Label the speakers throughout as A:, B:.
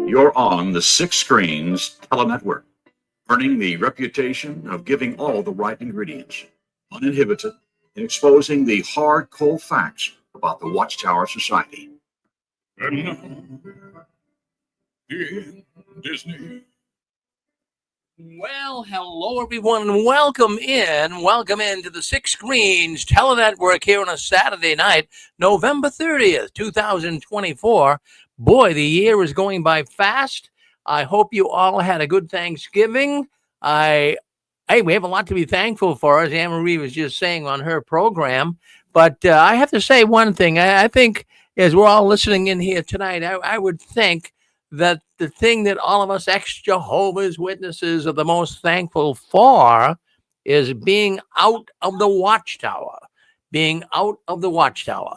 A: You're on the Six Screens Telenetwork, earning the reputation of giving all the right ingredients, uninhibited, in exposing the hard, cold facts about the Watchtower Society.
B: And now, in Disney.
C: Well, hello everyone, and welcome in to the Six Screens Telenetwork here on a Saturday night, November 30th, 2024. Boy, the year is going by fast. I hope you all had a good Thanksgiving. We have a lot to be thankful for, as Anne-Marie was just saying on her program. But I have to say one thing. I think as we're all listening in here tonight, I would think that the thing that all of us ex-Jehovah's Witnesses are the most thankful for is being out of the Watchtower.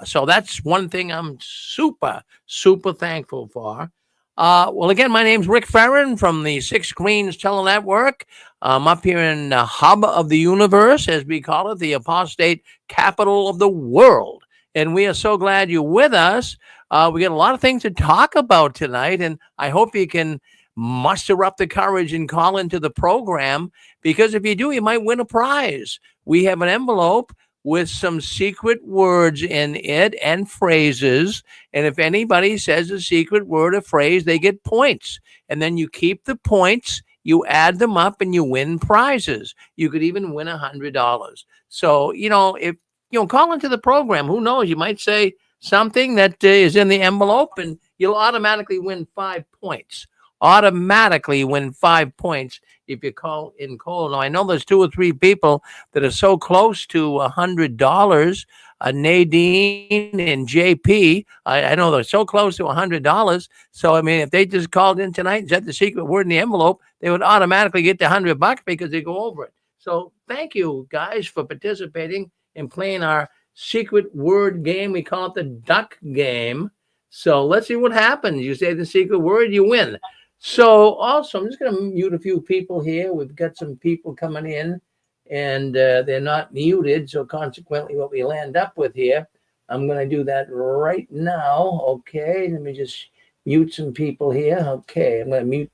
C: So that's one thing I'm super, super thankful for. Well, again, my name's Rick Ferrin from the Six Screens Telenetwork. I'm up here in the hub of the universe, as we call it, the apostate capital of the world. And we are so glad you're with us. We got a lot of things to talk about tonight, and I hope you can muster up the courage and call into the program, because if you do, you might win a prize. We have an envelope with some secret words in it and phrases, and if anybody says a secret word or phrase, they get points, and then you keep the points, you add them up, and you win prizes. You could even win $100. So, if call into the program, who knows, you might say something that is in the envelope, and you'll automatically win 5 points. If you call in cold. Now, I know there's 2 or 3 people that are so close to $100. Nadine and JP, I know they're so close to $100. So, if they just called in tonight and said the secret word in the envelope, they would automatically get the $100 because they go over it. So thank you, guys, for participating and playing our secret word game. We call it the duck game. So let's see what happens. You say the secret word, you win. So also, I'm just going to mute a few people here. We've got some people coming in, and they're not muted. So consequently, what we land up with here, I'm going to do that right now. Okay, let me just mute some people here. Okay, I'm going to mute.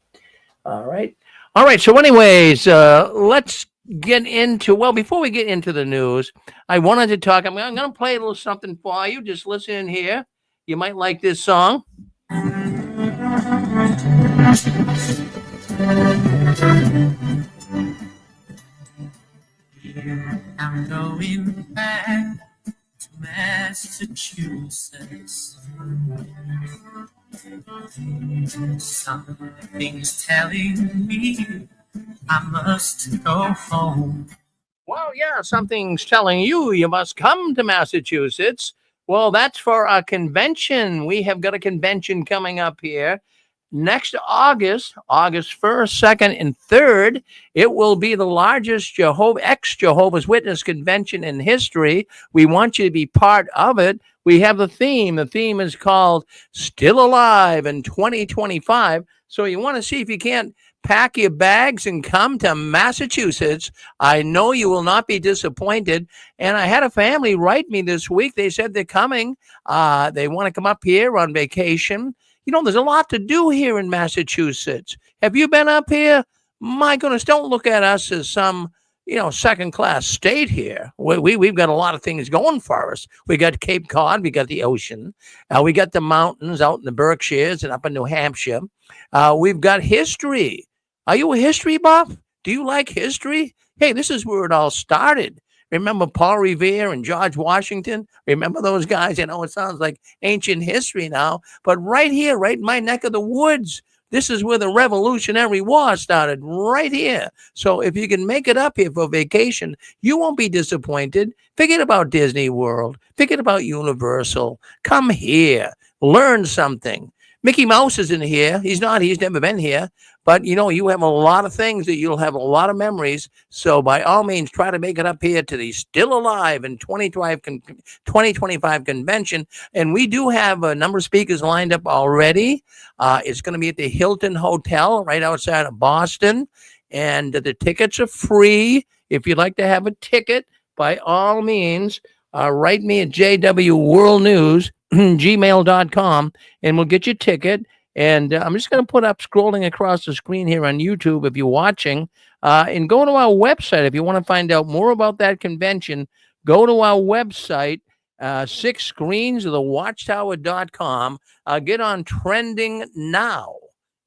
C: All right. So anyways, let's get into, before we get into the news, I wanted to talk, I'm going to play a little something for you. Just listen in here. You might like this song.
D: I'm going back to Massachusetts. Something's telling me I must go home.
C: Well, yeah, something's telling you must come to Massachusetts. Well, that's for a convention. We have got a convention coming up here next August 1st, 2nd, and 3rd. It will be the largest ex-Jehovah's Witness convention in history. We want you to be part of it. We have the theme. The theme is called Still Alive in 2025. So you want to see if you can't pack your bags and come to Massachusetts. I know you will not be disappointed. And I had a family write me this week. They said they're coming. They want to come up here on vacation. There's a lot to do here in Massachusetts. Have you been up here? My goodness, don't look at us as some, second-class state here. We've got a lot of things going for us. We got Cape Cod. We got the ocean. We got the mountains out in the Berkshires and up in New Hampshire. We've got history. Are you a history buff? Do you like history? Hey, this is where it all started. Remember Paul Revere and George Washington? Remember those guys? It sounds like ancient history now, but right here, right in my neck of the woods, this is where the Revolutionary War started, right here. So if you can make it up here for vacation, you won't be disappointed. Forget about Disney World. Forget about Universal. Come here. Learn something. Mickey Mouse is in here. He's never been here. But, you have a lot of things that you'll have a lot of memories. So by all means, try to make it up here to the Still Alive in 2025 convention. And we do have a number of speakers lined up already. It's going to be at the Hilton Hotel right outside of Boston. And the tickets are free. If you'd like to have a ticket, by all means, write me at jwworldnews@gmail.com, and we'll get your ticket. And I'm just going to put up scrolling across the screen here on YouTube if you're watching. And go to our website if you want to find out more about that convention. Go to our website, 6 screens of the watchtower.com. Get on trending now.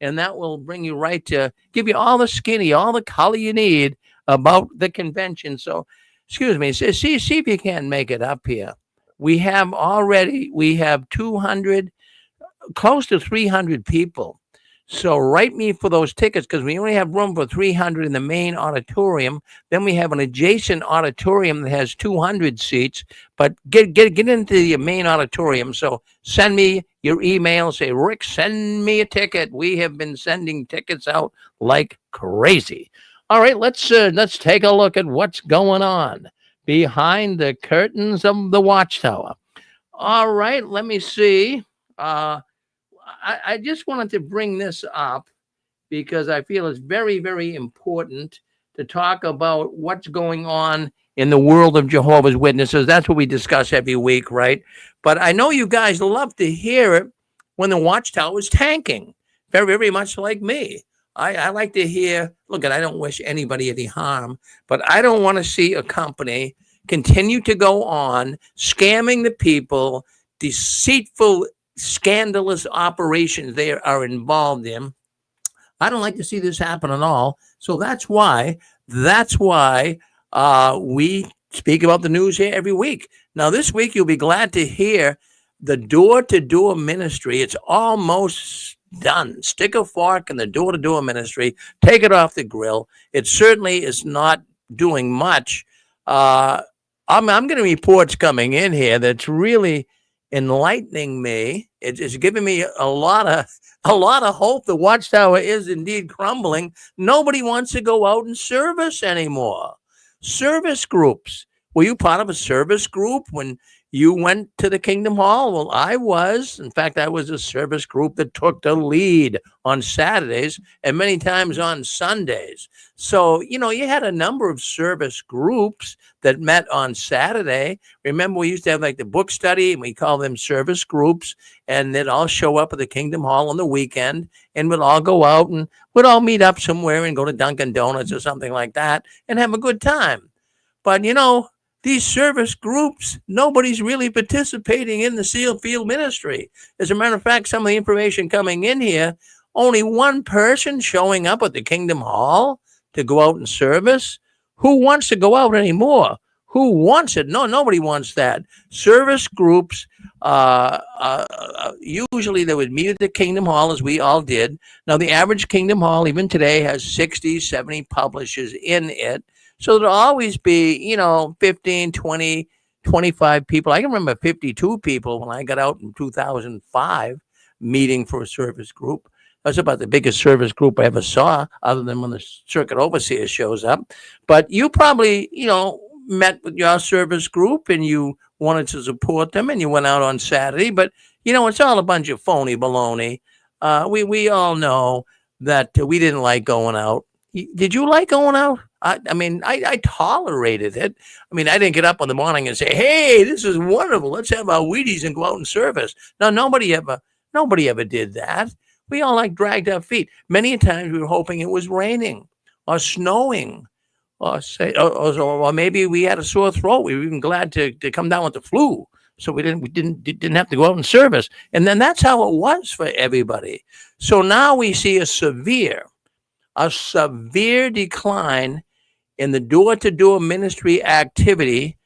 C: And that will bring you right to give you all the skinny, all the color you need about the convention. So, excuse me, see if you can make it up here. We have 200, close to 300 people. So write me for those tickets because we only have room for 300 in the main auditorium. Then we have an adjacent auditorium that has 200 seats. But get into the main auditorium. So send me your email. Say, Rick, send me a ticket. We have been sending tickets out like crazy. All right, let's take a look at what's going on behind the curtains of the Watchtower. All right, let me see. I just wanted to bring this up because I feel it's very, very important to talk about what's going on in the world of Jehovah's Witnesses. That's what we discuss every week, right? But I know you guys love to hear it when the Watchtower is tanking, very, very much like me. I like to hear, look, I don't wish anybody any harm, but I don't want to see a company continue to go on scamming the people, deceitful, scandalous operations they are involved in. I don't like to see this happen at all. So that's why we speak about the news here every week. Now, this week, you'll be glad to hear the door-to-door ministry. It's almost done. Stick a fork in the door-to-door ministry. Take it off the grill. It certainly is not doing much. I'm getting reports coming in here that's really enlightening me. It's giving me a lot of hope. The Watchtower is indeed crumbling. Nobody wants to go out and service anymore. Service groups. Were you part of a service group when you went to the Kingdom Hall? Well, I was. In fact, I was a service group that took the lead on Saturdays and many times on Sundays. So, you had a number of service groups that met on Saturday. Remember, we used to have like the book study, and we call them service groups, and they'd all show up at the Kingdom Hall on the weekend, and we'd all go out and we'd all meet up somewhere and go to Dunkin' Donuts or something like that and have a good time. But, these service groups, nobody's really participating in the seal field ministry. As a matter of fact, some of the information coming in here, only one person showing up at the Kingdom Hall to go out and service. Who wants to go out anymore? Who wants it? No, nobody wants that. Service groups, usually they would meet at the Kingdom Hall, as we all did. Now, the average Kingdom Hall, even today, has 60, 70 publishers in it. So there'll always be, 15, 20, 25 people. I can remember 52 people when I got out in 2005 meeting for a service group. That's about the biggest service group I ever saw, other than when the circuit overseer shows up. But you probably, met with your service group and you wanted to support them and you went out on Saturday. But, it's all a bunch of phony baloney. We all know that we didn't like going out. Did you like going out? I tolerated it. I didn't get up in the morning and say, hey, this is wonderful. Let's have our Wheaties and go out and service. No, nobody ever did that. We all dragged our feet. Many times we were hoping it was raining or snowing or maybe we had a sore throat. We were even glad to come down with the flu. So we didn't have to go out and service. And then that's how it was for everybody. So now we see a severe decline in the door-to-door ministry activity.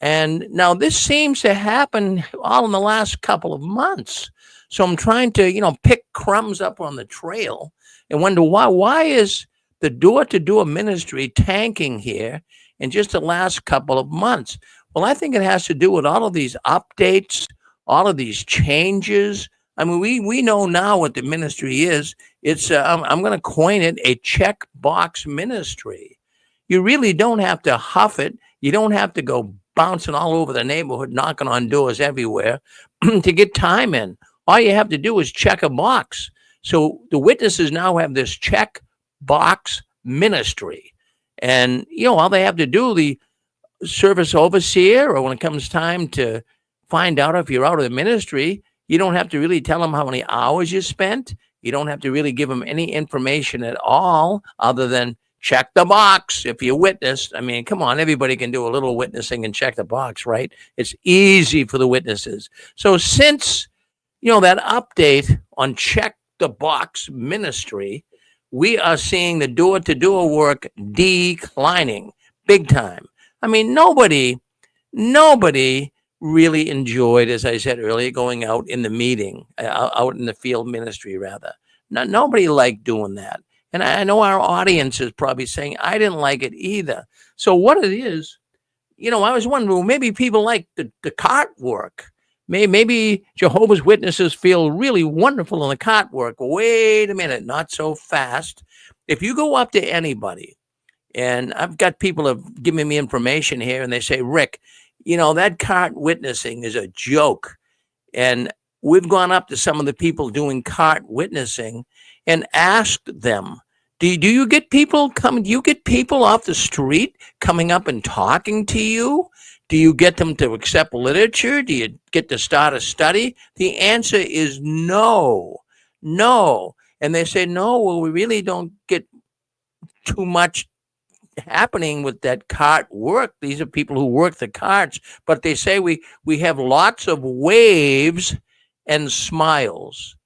C: And now this seems to happen all in the last couple of months. So I'm trying to, pick crumbs up on the trail and wonder why is the door-to-door ministry tanking here in just the last couple of months? Well, I think it has to do with all of these updates, all of these changes. We know now what the ministry is. It's I'm going to coin it a checkbox ministry. You really don't have to huff it. You don't have to go bouncing all over the neighborhood, knocking on doors everywhere to get time in. All you have to do is check a box. So the witnesses now have this checkbox ministry. And, all they have to do, the service overseer, or when it comes time to find out if you're out of the ministry, you don't have to really tell them how many hours you spent. You don't have to really give them any information at all other than check the box if you witnessed. I mean, come on, everybody can do a little witnessing and check the box, right? It's easy for the witnesses. So since, that update on check the box ministry, we are seeing the door-to-door work declining big time. I mean, nobody really enjoyed, as I said earlier, going out in the meeting, out in the field ministry, rather. Nobody liked doing that. And I know our audience is probably saying, I didn't like it either. So what it is, I was wondering, well, maybe people like the cart work. Maybe Jehovah's Witnesses feel really wonderful in the cart work. Wait a minute, not so fast. If you go up to anybody, and I've got people have given me information here, and they say, Rick, that cart witnessing is a joke. And we've gone up to some of the people doing cart witnessing and asked them, do you get people coming? Do you get people off the street coming up and talking to you? Do you get them to accept literature? Do you get to start a study? The answer is no. And they say, no, well, we really don't get too much happening with that cart work. These are people who work the carts, but they say we have lots of waves and smiles.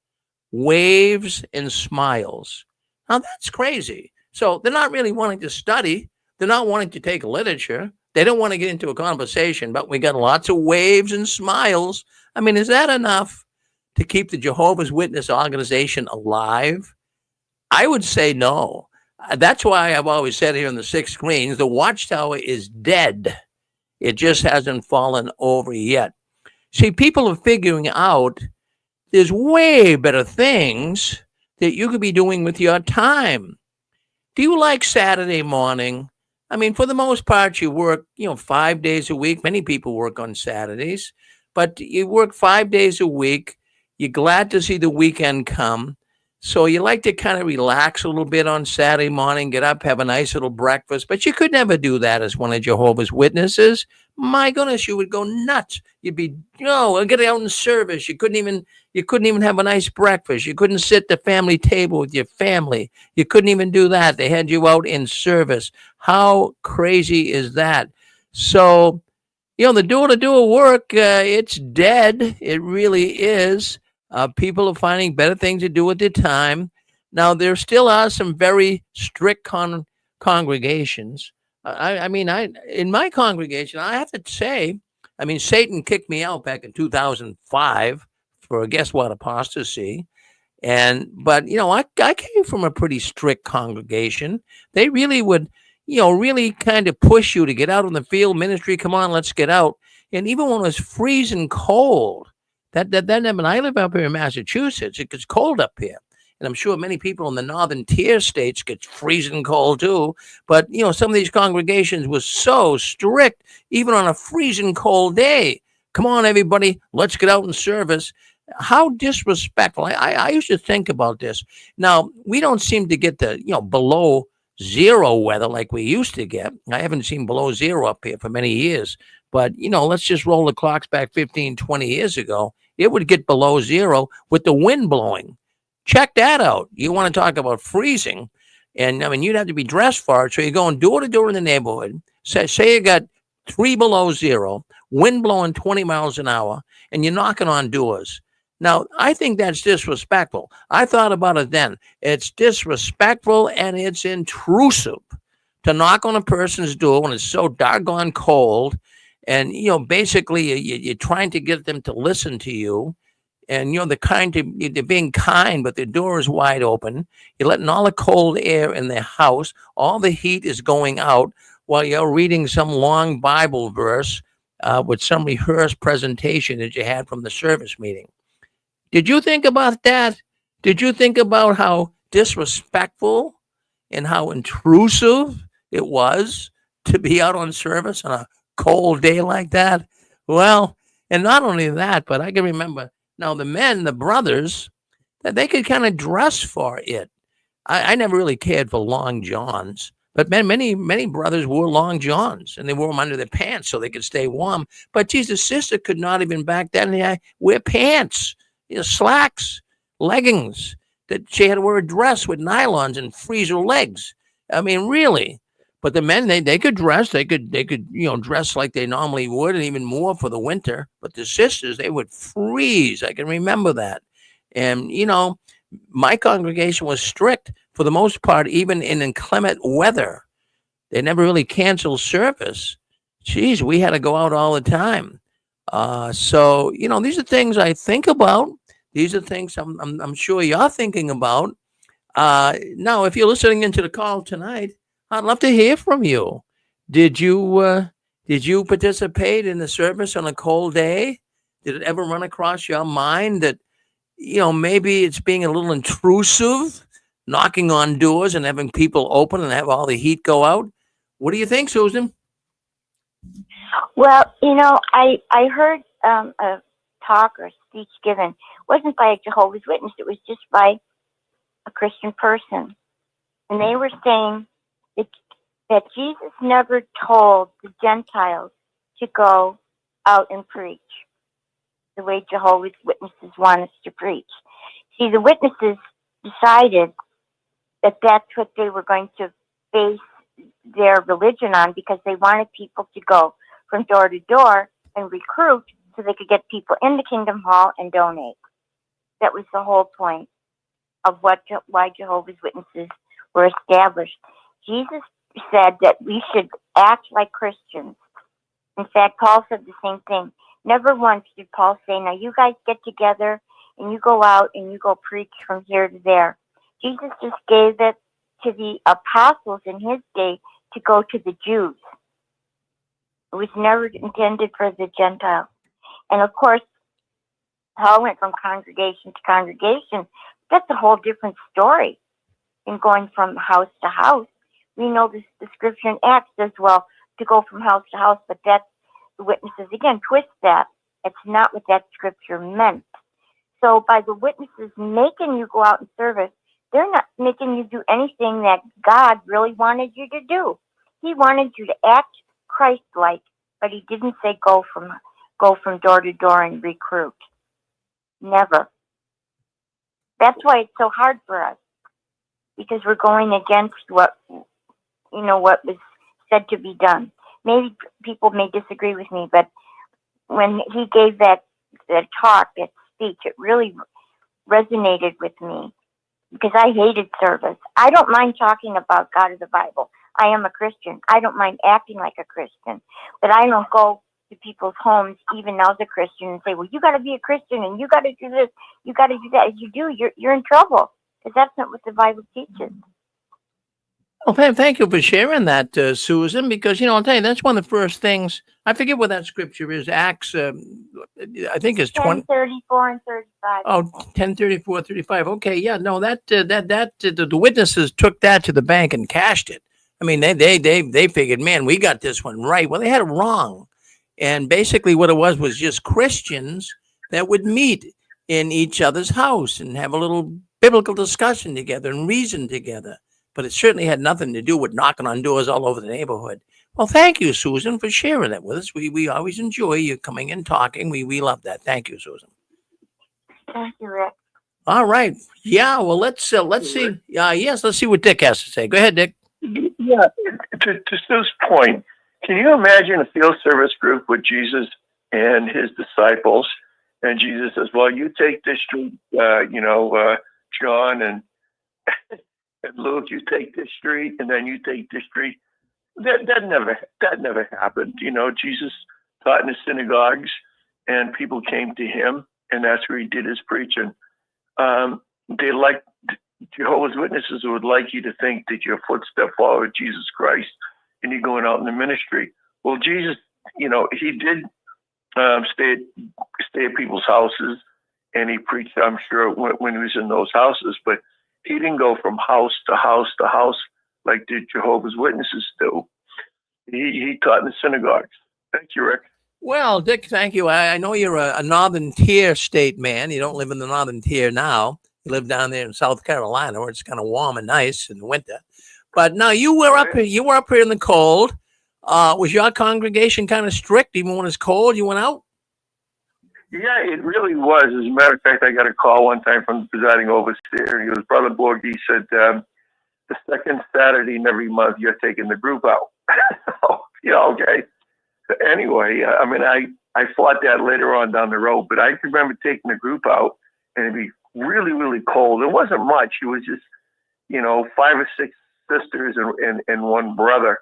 C: Waves and smiles. Now that's crazy. So they're not really wanting to study. They're not wanting to take literature. They don't want to get into a conversation, but we got lots of waves and smiles. I mean, is that enough to keep the Jehovah's Witness organization alive? I would say no. That's why I've always said here in the 6 screens, the Watchtower is dead. It just hasn't fallen over yet. See, people are figuring out there's way better things that you could be doing with your time. Do you like Saturday morning? I mean, for the most part, you work, 5 days a week. Many people work on Saturdays, but you work 5 days a week. You're glad to see the weekend come. So you like to kind of relax a little bit on Saturday morning, get up, have a nice little breakfast, but you could never do that as one of Jehovah's Witnesses. My goodness, you would go nuts. You'd be, get out in service. You couldn't even have a nice breakfast. You couldn't sit at the family table with your family. You couldn't even do that. They had you out in service. How crazy is that? So, the door-to-door work, it's dead. It really is. People are finding better things to do with their time. Now, there still are some very strict congregations. In my congregation, I have to say, Satan kicked me out back in 2005 for, guess what, apostasy. But I came from a pretty strict congregation. They really would, really kind of push you to get out in the field ministry. Come on, let's get out. And even when it was freezing cold, I live up here in Massachusetts. It gets cold up here. And I'm sure many people in the northern tier states get freezing cold too. But, some of these congregations were so strict, even on a freezing cold day. Come on, everybody, let's get out in service. How disrespectful. I used to think about this. Now, we don't seem to get the, below zero weather like we used to get. I haven't seen below zero up here for many years. But, let's just roll the clocks back 15, 20 years ago. It would get below zero with the wind blowing. Check that out. You want to talk about freezing. And, you'd have to be dressed for it. So you're going door to door in the neighborhood. Say you got 3 below zero, wind blowing 20 miles an hour, and you're knocking on doors. Now, I think that's disrespectful. I thought about it then. It's disrespectful and it's intrusive to knock on a person's door when it's so doggone cold. And, basically you're trying to get them to listen to you. And, they're being kind, but the door is wide open. You're letting all the cold air in their house. All the heat is going out while you're reading some long Bible verse with some rehearsed presentation that you had from the service meeting. Did you think about that? Did you think about how disrespectful and how intrusive it was to be out on service on a cold day like that? Well, and not only that, but I can remember now the brothers, that they could kind of dress for it. I never really cared for long johns, but many brothers wore long johns and they wore them under their pants so they could stay warm. But Jesus' sister could not even back then wear pants, slacks, leggings. that she had to wear a dress with nylons and freeze her legs. I mean, really. But the men, they could dress, they could dress like they normally would, and even more for the winter. But the sisters, they would freeze. I can remember that. And my congregation was strict for the most part, even in inclement weather. They never really canceled service. Geez, we had to go out all the time. So these are things I think about. These are things I'm sure you're thinking about. Now, if you're listening into the call tonight, I'd love to hear from you. Did you participate in the service on a cold day? Did it ever run across your mind that maybe it's being a little intrusive, knocking on doors and having people open and have all the heat go out? What do you think, Susan?
E: Well, I heard a talk or speech given. It wasn't by a Jehovah's Witness. It was just by a Christian person. And they were saying that Jesus never told the Gentiles to go out and preach the way Jehovah's Witnesses want us to preach. See, the witnesses decided that that's what they were going to base their religion on, because they wanted people to go from door to door and recruit so they could get people in the Kingdom Hall and donate. That was the whole point of why Jehovah's Witnesses were established. Jesus said that we should act like Christians. In fact, Paul said the same thing. Never once did Paul say, now you guys get together and you go out and you go preach from here to there. Jesus just gave it to the apostles in his day to go to the Jews. It was never intended for the Gentiles. And of course, Paul went from congregation to congregation. That's a whole different story than going from house to house. We know the scripture in Acts as well to go from house to house, but that's the witnesses again twist that. It's not what that scripture meant. So by the witnesses making you go out and service, they're not making you do anything that God really wanted you to do. He wanted you to act Christ-like, but he didn't say go from door to door and recruit. Never. That's why it's so hard for us, because we're going against what was said to be done. Maybe people may disagree with me, but when he gave that talk, that speech, it really resonated with me, because I hated service. I don't mind talking about God or the Bible. I am a Christian. I don't mind acting like a Christian, but I don't go to people's homes, even as a Christian, and say, well, you got to be a Christian and you got to do this, you got to do that. If you do, you're in trouble, because that's not what the Bible teaches.
C: Well, thank you for sharing that, Susan, because, I'll tell you, that's one of the first things. I forget what that scripture is. Acts, I think it's
E: 10:34 and 35.
C: Oh, 10:34, 35. Okay, yeah, no, the witnesses took that to the bank and cashed it. I mean, they figured, man, we got this one right. Well, they had it wrong. And basically what it was just Christians that would meet in each other's house and have a little biblical discussion together and reason together. But it certainly had nothing to do with knocking on doors all over the neighborhood. Well, thank you, Susan, for sharing that with us. We always enjoy you coming and talking. We love that. Thank you, Susan.
E: Thank you, Rick.
C: All right. Yeah, well, let's see. Yes, let's see what Dick has to say. Go ahead, Dick.
F: Yeah, to Sue's point, can you imagine a field service group with Jesus and his disciples, and Jesus says, well, you take this street, John and Luke, you take this street, and then you take this street. That never happened. Jesus taught in the synagogues, and people came to him, and that's where he did his preaching. Jehovah's Witnesses would like you to think that your footstep followed Jesus Christ, and you're going out in the ministry. Well, Jesus, he did stay at people's houses, and he preached, I'm sure, when he was in those houses, but he didn't go from house to house to house like the Jehovah's Witnesses do. He taught in the synagogues. Thank you, Rick.
C: Well, Dick, thank you. I know you're a Northern Tier state man. You don't live in the Northern Tier now. You live down there in South Carolina, where it's kind of warm and nice in the winter. But now you were up here. You were up here in the cold. Was your congregation kind of strict, even when it's cold? You went out?
F: Yeah, it really was. As a matter of fact, I got a call one time from the presiding overseer. He was Brother Borg. He said, the second Saturday in every month, you're taking the group out. So, yeah, okay. So anyway, I mean, I fought that later on down the road, but I remember taking the group out, and it'd be really, really cold. It wasn't much. It was just, 5 or 6 sisters and one brother.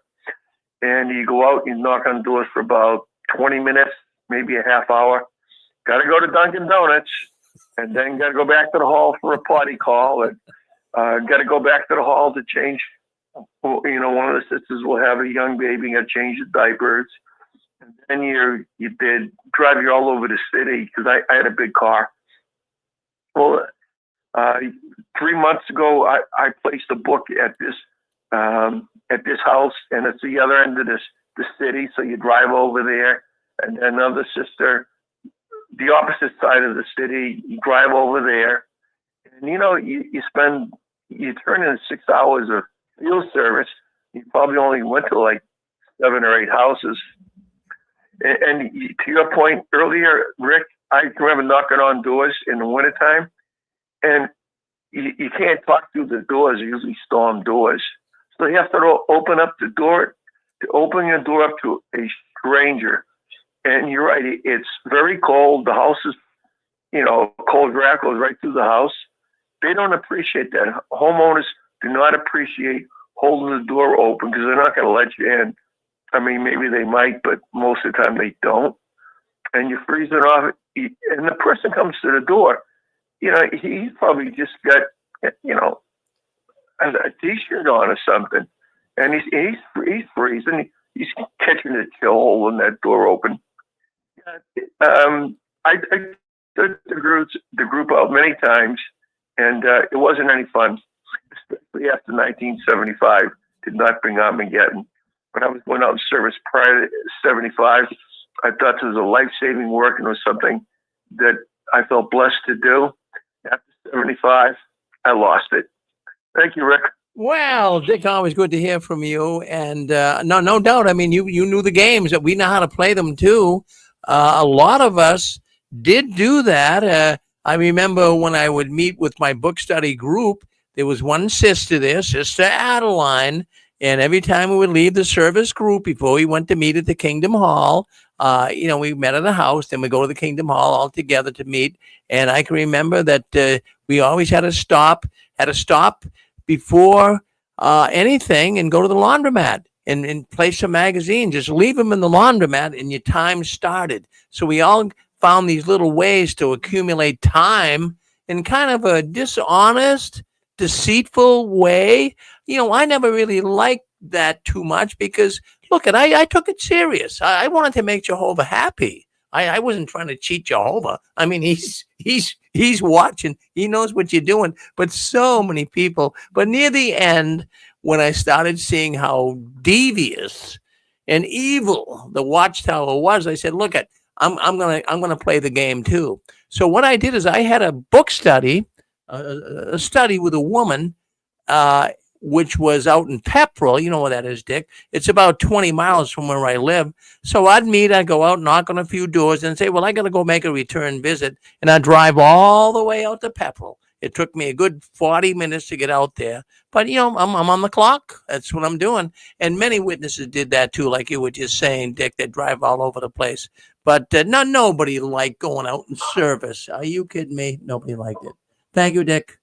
F: And you go out and you knock on doors for about 20 minutes, maybe a half hour. Got to go to Dunkin' Donuts, and then got to go back to the hall for a potty call, and got to go back to the hall to change. One of the sisters will have a young baby, got to change the diapers, and then they'd drive you all over the city because I had a big car. Well, 3 months ago, I placed a book at this house, and it's the other end of the city. So you drive over there, and another sister, the opposite side of the city, you drive over there, and you turn in 6 hours of field service. You probably only went to like 7 or 8 houses. And to your point earlier, Rick, I remember knocking on doors in the wintertime, and you can't talk through the doors. They're usually storm doors. So you have to open up the door, to open your door up to a stranger. And you're right, it's very cold. The house is, cold draft goes right through the house. They don't appreciate that. Homeowners do not appreciate holding the door open because they're not going to let you in. I mean, maybe they might, but most of the time they don't. And you freeze it off, and the person comes to the door. He's probably just got, a T-shirt on or something, and he's freezing. He's catching a chill holding that door open. I took the group out many times, and it wasn't any fun, especially after 1975. Did not bring Armageddon. When I was going out in service prior to 75, I thought this was a life-saving work, and it was something that I felt blessed to do. After 75, I lost it. Thank you, Rick.
C: Well, Dick, always good to hear from you. And no doubt. I mean, you knew the games, that we know how to play them too. A lot of us did do that. I remember when I would meet with my book study group, there was one sister there, Sister Adeline. And every time we would leave the service group before we went to meet at the Kingdom Hall, we met at a house, then we go to the Kingdom Hall all together to meet. And I can remember that we always had to stop before anything and go to the laundromat and place some magazine. Just leave them in the laundromat and your time started. So we all found these little ways to accumulate time in kind of a dishonest, deceitful way. I never really liked that too much because, look, I took it serious. I wanted to make Jehovah happy. I wasn't trying to cheat Jehovah. I mean, he's watching. He knows what you're doing. But so many people. But near the end, when I started seeing how devious and evil the Watchtower was, I said, "Look, I'm gonna play the game too." So what I did is I had a book study, a study with a woman, which was out in Pepperell. You know where that is, Dick. It's about 20 miles from where I live. So I'd go out, knock on a few doors and say, well, I got to go make a return visit. And I'd drive all the way out to Pepperell. It took me a good 40 minutes to get out there. But, I'm on the clock. That's what I'm doing. And many witnesses did that too, like you were just saying, Dick, they drive all over the place. But nobody liked going out in service. Are you kidding me? Nobody liked it. Thank you, Dick.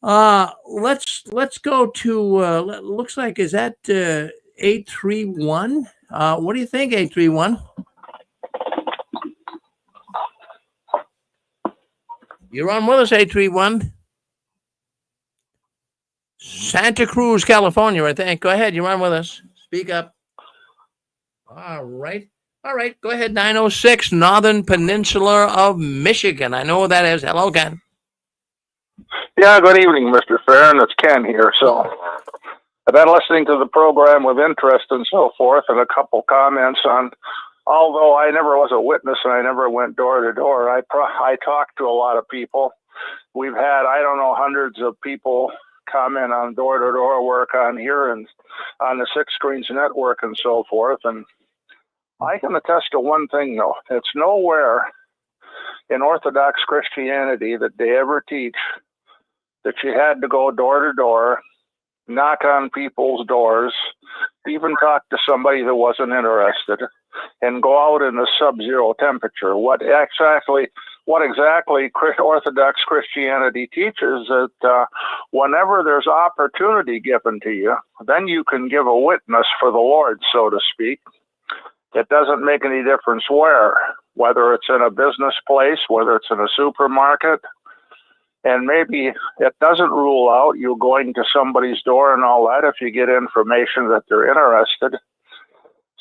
C: Let's go to looks like, is that 831? What do you think, 831? You're on with us, 831. Santa Cruz, California, I think. Go ahead, you're on with us. Speak up. All right. Go ahead, 906, Northern Peninsula of Michigan. I know what that is. Hello, Ken.
G: Yeah, good evening, Mr. Farron. It's Ken here. So I've been listening to the program with interest and so forth, and a couple comments on, although I never was a witness and I never went door to door, I talked to a lot of people. We've had, hundreds of people comment on door-to-door work on here and on the Six Screens Network and so forth. And I can attest to one thing, though. It's nowhere in Orthodox Christianity that they ever teach that you had to go door to door, knock on people's doors, even talk to somebody that wasn't interested, and go out in a sub-zero temperature. What exactly Orthodox Christianity teaches that whenever there's opportunity given to you, then you can give a witness for the Lord, so to speak. It doesn't make any difference whether it's in a business place, whether it's in a supermarket, and maybe it doesn't rule out you going to somebody's door and all that if you get information that they're interested.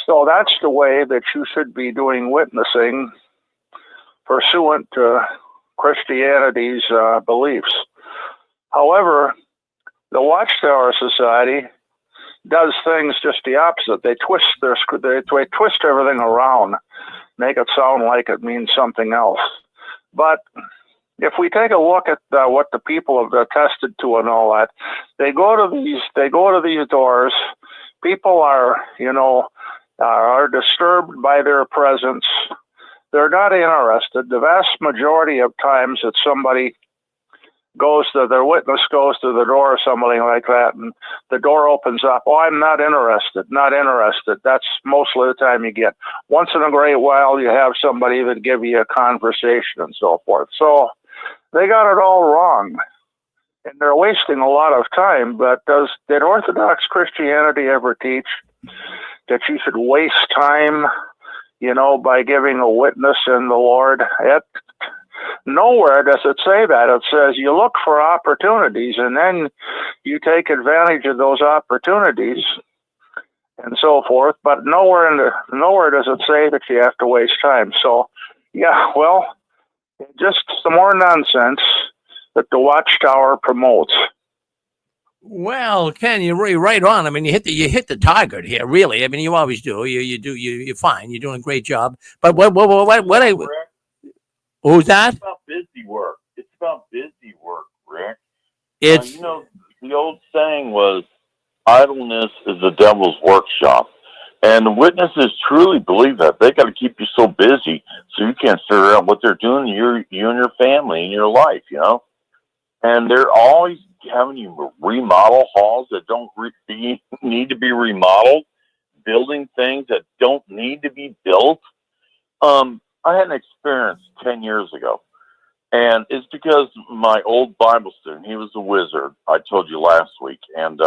G: So that's the way that you should be doing witnessing pursuant to Christianity's beliefs. However, the Watchtower Society does things just the opposite. They twist everything around, make it sound like it means something else. But if we take a look at what the people have attested to and all that, they go to these doors. People are disturbed by their presence. They're not interested. The vast majority of times that somebody their witness goes to the door or something like that, and the door opens up. Oh, I'm not interested. That's mostly the time you get. Once in a great while, you have somebody that give you a conversation and so forth. So they got it all wrong, and they're wasting a lot of time. But did Orthodox Christianity ever teach that you should waste time, by giving a witness in the Lord? Nowhere does it say that. It says you look for opportunities and then you take advantage of those opportunities and so forth. But nowhere does it say that you have to waste time. So, yeah, well, just some more nonsense that the Watchtower promotes.
C: Well, Ken, you're right on. I mean, you hit the target here, really. I mean, you always do. You're fine. You're doing a great job. But who's that?
H: It's about busy work. It's about busy work, Rick.
C: It's
H: the old saying was, idleness is the devil's workshop. And the witnesses truly believe that. They got to keep you so busy so you can't figure out what they're doing, you and your family and your life, And they're always having you remodel halls that don't need to be remodeled, building things that don't need to be built. I had an experience 10 years ago, and it's because my old Bible student, he was a wizard, I told you last week, and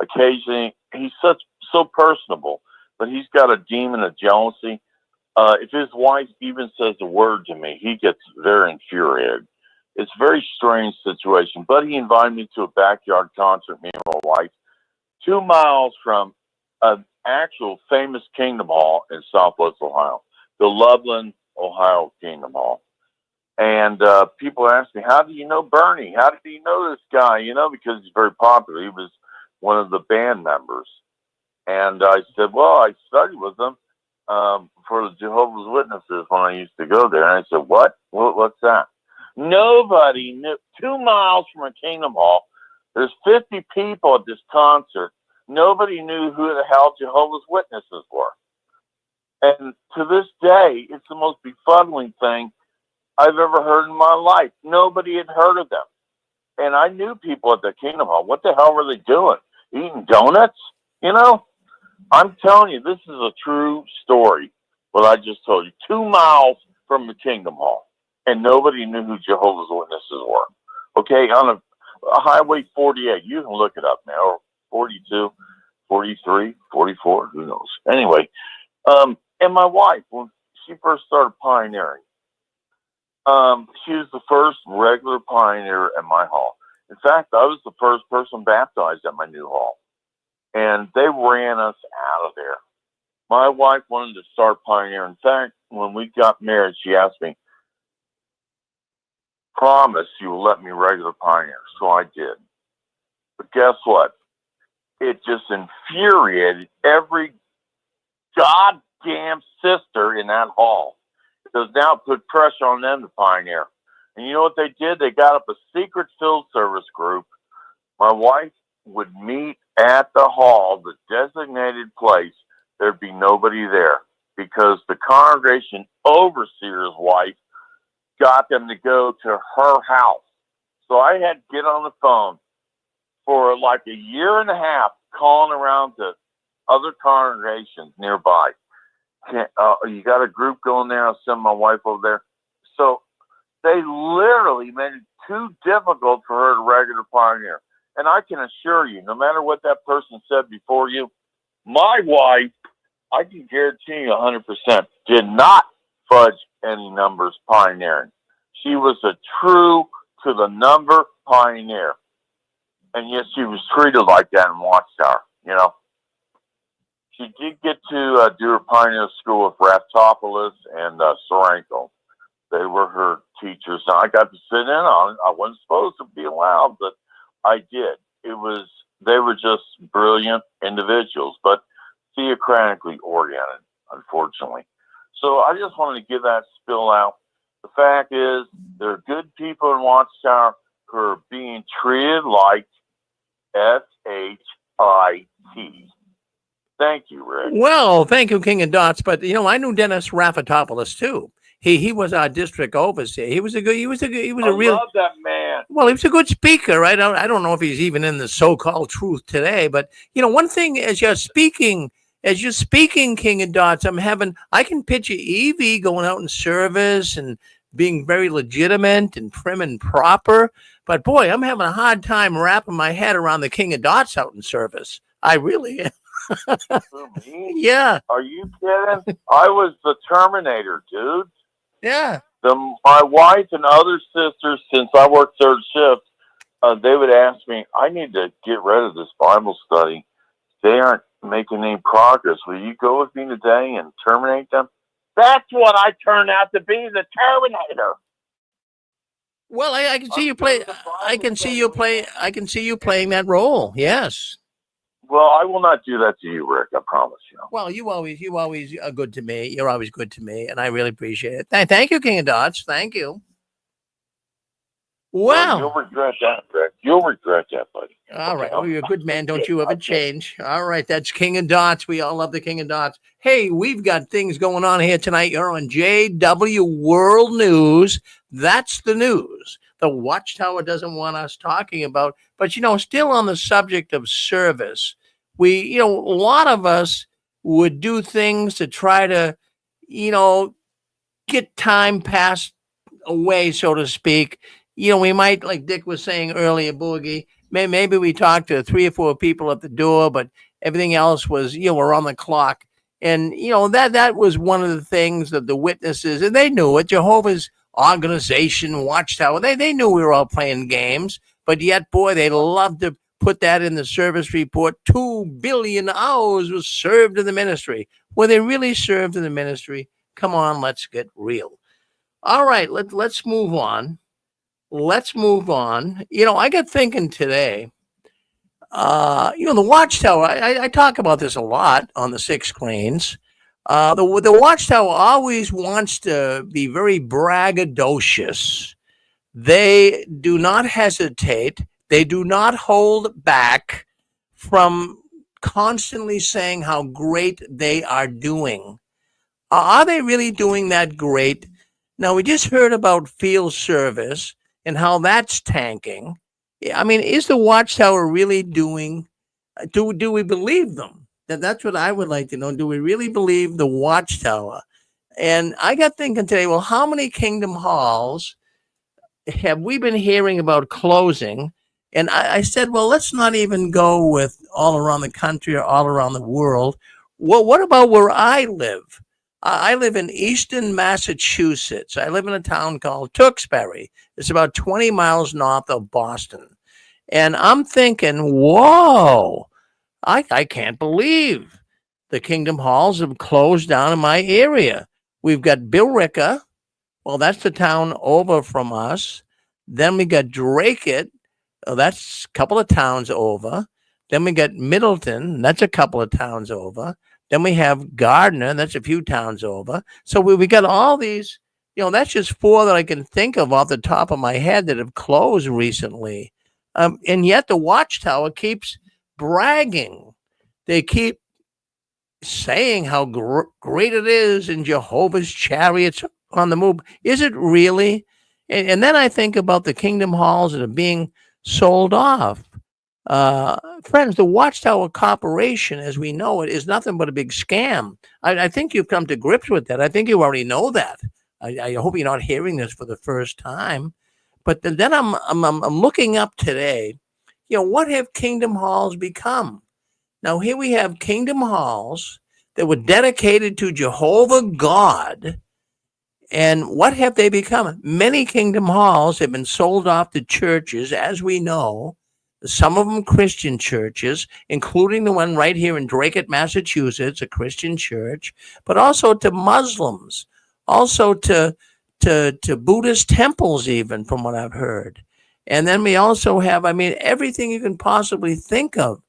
H: occasionally he's so personable, but he's got a demon of jealousy. If his wife even says a word to me, he gets very infuriated. It's a very strange situation, but he invited me to a backyard concert, me and my wife, 2 miles from an actual famous Kingdom Hall in Southwest Ohio, the Loveland, Ohio Kingdom Hall. And people ask me, how do you know Bernie? How did you know this guy? Because he's very popular. He was one of the band members. And I said, well, I studied with them for the Jehovah's Witnesses when I used to go there. And I said, what's that? Nobody knew. 2 miles from a Kingdom Hall, there's 50 people at this concert. Nobody knew who the hell Jehovah's Witnesses were. And to this day, it's the most befuddling thing I've ever heard in my life. Nobody had heard of them. And I knew people at the Kingdom Hall. What the hell were they doing? Eating donuts? I'm telling you, this is a true story, what I just told you. 2 miles from the Kingdom Hall. And nobody knew who Jehovah's Witnesses were. Okay, on a Highway 48, you can look it up now, or 42, 43, 44, who knows. Anyway, and my wife, when she first started pioneering, she was the first regular pioneer at my hall. In fact, I was the first person baptized at my new hall. And they ran us out of there. My wife wanted to start pioneering. In fact, when we got married, she asked me, promise you will let me regular pioneer. So I did. But guess what? It just infuriated every goddamn sister in that hall. Because now it put pressure on them to pioneer. And you know what they did? They got up a secret field service group. My wife would meet at the hall, the designated place. There'd be nobody there because the congregation overseer's wife got them to go to her house. So I had to get on the phone for like a year and a half calling around to other congregations nearby. You got a group going there? I'll send my wife over there. So they literally made it too difficult for her to regular pioneer. And I can assure you, no matter what that person said before you, my wife, I can guarantee you 100%, did not fudge any numbers pioneering. She was a true to the number pioneer. And yet she was treated like that in Watchtower, you know. She did get to do her pioneer school with Ramapo and Sorenko. They were her teachers. Now, I got to sit in on it. I wasn't supposed to be allowed, but I did. They were just brilliant individuals, but theocratically oriented, unfortunately. So I just wanted to give that spill out. The fact is, there are good people in Watchtower who are being treated like SHIT. Thank you, Rick.
C: Well, thank you, King of Dots. But I knew Dennis Rafatopoulos too. He was our district overseer. He was a real.
H: Love that man.
C: Well, he was a good speaker. I don't know if he's even in the so-called truth today. But one thing as you're speaking, King of Dots, I can picture Evie going out in service and being very legitimate and prim and proper. But boy, I'm having a hard time wrapping my head around the King of Dots out in service. I really am.
H: For me?
C: Yeah.
H: Are you kidding? I was the Terminator, dude.
C: Yeah.
H: My wife and other sisters, since I worked third shift, they would ask me, I need to get rid of this Bible study. They aren't making any progress. Will you go with me today and terminate them? That's what I turned out to be, the Terminator.
C: Well, I can see you play. I can see you play. I can see you playing that role. Yes.
H: Well, I will not do that to you, Rick. I promise you.
C: Well, you always are good to me. You're always good to me, and I really appreciate it. Thank you, King of Dots. Thank you. Wow.
H: You'll regret that, Rick. You'll regret that, buddy.
C: All right. Oh, you're a good man. Don't you ever change. All right. That's King of Dots. We all love the King of Dots. Hey, we've got things going on here tonight. You're on JW World News. That's the news the Watchtower doesn't want us talking about. But, still on the subject of service, a lot of us would do things to try to, get time passed away, so to speak. We might, like Dick was saying earlier, Boogie, maybe we talked to 3 or 4 people at the door, but everything else was, we're on the clock. And, that was one of the things that the witnesses, and they knew it, Jehovah's organization, Watchtower, they knew we were all playing games, but yet, boy, they loved to put that in the service report. 2 billion hours was served in the ministry. Were they really served in the ministry? Come on, let's get real. All right, let's move on. Let's move on. I got thinking today, the Watchtower, I talk about this a lot on the 6 screens. The Watchtower always wants to be very braggadocious. They do not hesitate. They do not hold back from constantly saying how great they are doing. Are they really doing that great? Now, we just heard about field service and how that's tanking. Is the Watchtower really doing, do we believe them? That's what I would like to know. Do we really believe the Watchtower? And I got thinking today, well, how many Kingdom Halls have we been hearing about closing? And I said, well, let's not even go with all around the country or all around the world. Well, what about where I live? I live in eastern Massachusetts. I live in a town called Tewksbury. It's about 20 miles north of Boston. And I'm thinking, whoa, I can't believe the Kingdom Halls have closed down in my area. We've got Billerica. Well, that's the town over from us. Then we got Dracut. That's a couple of towns over. Then we got Middleton. That's a couple of towns over. Then we have Gardner. That's a few towns over. So we got all these, that's just 4 that I can think of off the top of my head that have closed recently. And yet the Watchtower keeps bragging. They keep saying how great it is in Jehovah's Chariots on the move. Is it really? And then I think about the kingdom halls that are being sold off. Friends, the Watchtower Corporation, as we know it, is nothing but a big scam. I think you've come to grips with that. I think you already know that. I hope you're not hearing this for the first time. But then I'm looking up today. What have kingdom halls become? Now here we have kingdom halls that were dedicated to Jehovah God. And what have they become? Many kingdom halls have been sold off to churches, as we know, some of them Christian churches, including the one right here in Drake, Massachusetts, a Christian church, but also to Muslims, also to Buddhist temples, even from what I've heard. And then we also have, everything you can possibly think of.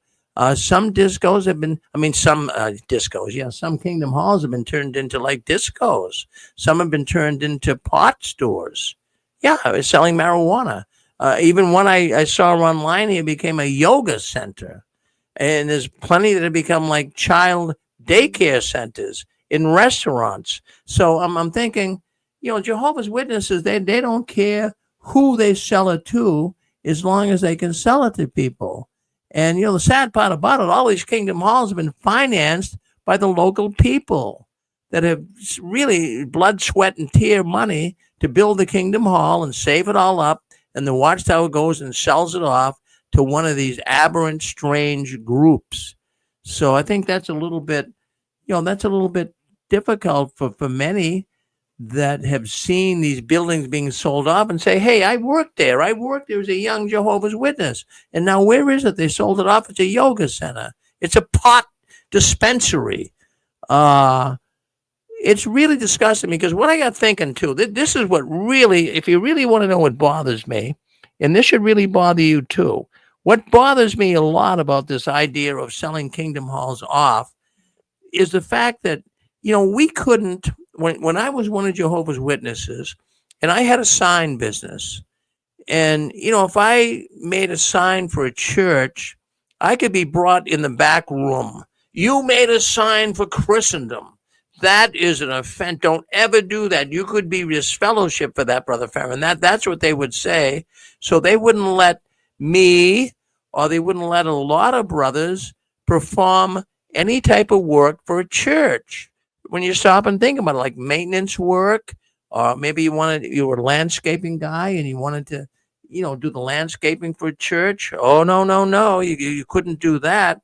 C: Some discos have been, some discos, yeah, some kingdom halls have been turned into like discos. Some have been turned into pot stores. Yeah, it's selling marijuana. Even one I saw online here became a yoga center. And there's plenty that have become like child daycare centers in restaurants. So I'm thinking, Jehovah's Witnesses, they don't care who they sell it to as long as they can sell it to people. And, the sad part about it, all these kingdom halls have been financed by the local people that have really blood, sweat, and tear money to build the kingdom hall and save it all up. And the Watchtower goes and sells it off to one of these aberrant, strange groups. So I think that's a little bit, difficult for many that have seen these buildings being sold off and say, hey, I worked there. There was a young Jehovah's Witness. And now where is it? They sold it off. It's a yoga center. It's a pot dispensary. It's really disgusting because what I got thinking too, this is what really, if you really want to know what bothers me, and this should really bother you too. What bothers me a lot about this idea of selling kingdom halls off is the fact that, we couldn't, when I was one of Jehovah's Witnesses and I had a sign business, and, if I made a sign for a church, I could be brought in the back room. You made a sign for Christendom. That is an offense. Don't ever do that. You could be disfellowship for that, Brother Farron. That's what they would say. So they wouldn't let me, or they wouldn't let a lot of brothers perform any type of work for a church. When you stop and think about it, like maintenance work, or maybe you were a landscaping guy and you wanted to, do the landscaping for a church. Oh, no. You couldn't do that.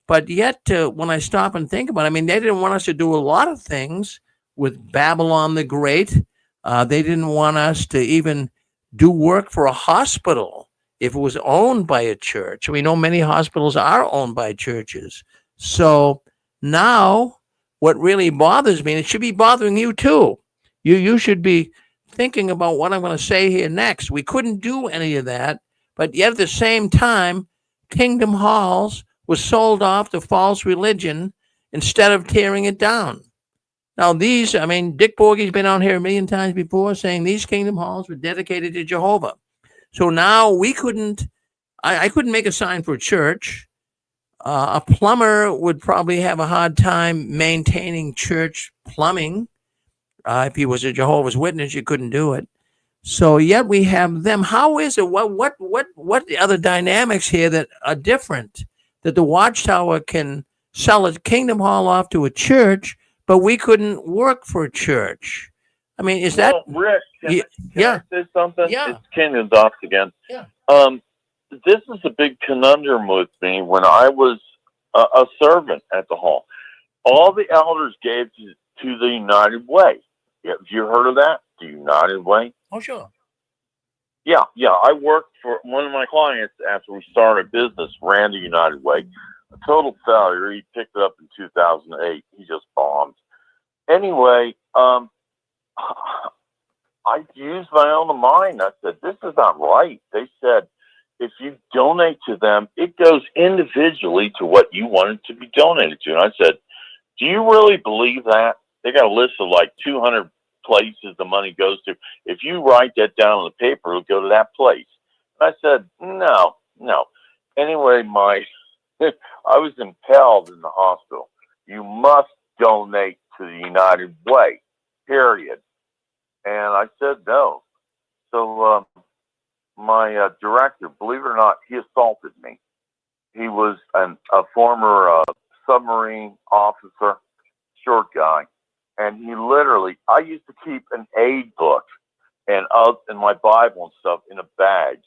C: But yet, when I stop and think about it, they didn't want us to do a lot of things with Babylon the Great. They didn't want us to even do work for a hospital if it was owned by a church. We know many hospitals are owned by churches. So now what really bothers me, and it should be bothering you too, you should be thinking about what I'm going to say here next. We couldn't do any of that, but yet at the same time, kingdom halls was sold off to false religion instead of tearing it down. Now these, Dick Borgie's been on here a million times before saying these kingdom halls were dedicated to Jehovah. So now I couldn't make a sign for a church. A plumber would probably have a hard time maintaining church plumbing. If he was a Jehovah's Witness, you couldn't do it. So yet we have them. How is it? What the other dynamics here that are different? That the Watchtower can sell a kingdom hall off to a church, but we couldn't work for a church. Is that
H: Rick? Can I say something?
C: Yeah.
H: It's King and Docs again.
C: Yeah.
H: This is a big conundrum with me. When I was a servant at the hall, all the elders gave to the United Way. Have you heard of that? The United Way?
C: Oh, sure.
H: Yeah. I worked for one of my clients after we started business, ran the United Way. A total failure. He picked it up in 2008. He just bombed. Anyway, I used my own mind. I said, this is not right. They said, if you donate to them, it goes individually to what you want it to be donated to. And I said, do you really believe that? They got a list of like 200 places the money goes to. If you write that down on the paper, it'll go to that place. And I said, no. Anyway, I was impelled in the hospital. You must donate to the United Way, period. And I said no. So my director, believe it or not, he assaulted me. He was a former submarine officer, short guy. And he literally, I used to keep an aid book and my Bible and stuff in a bag.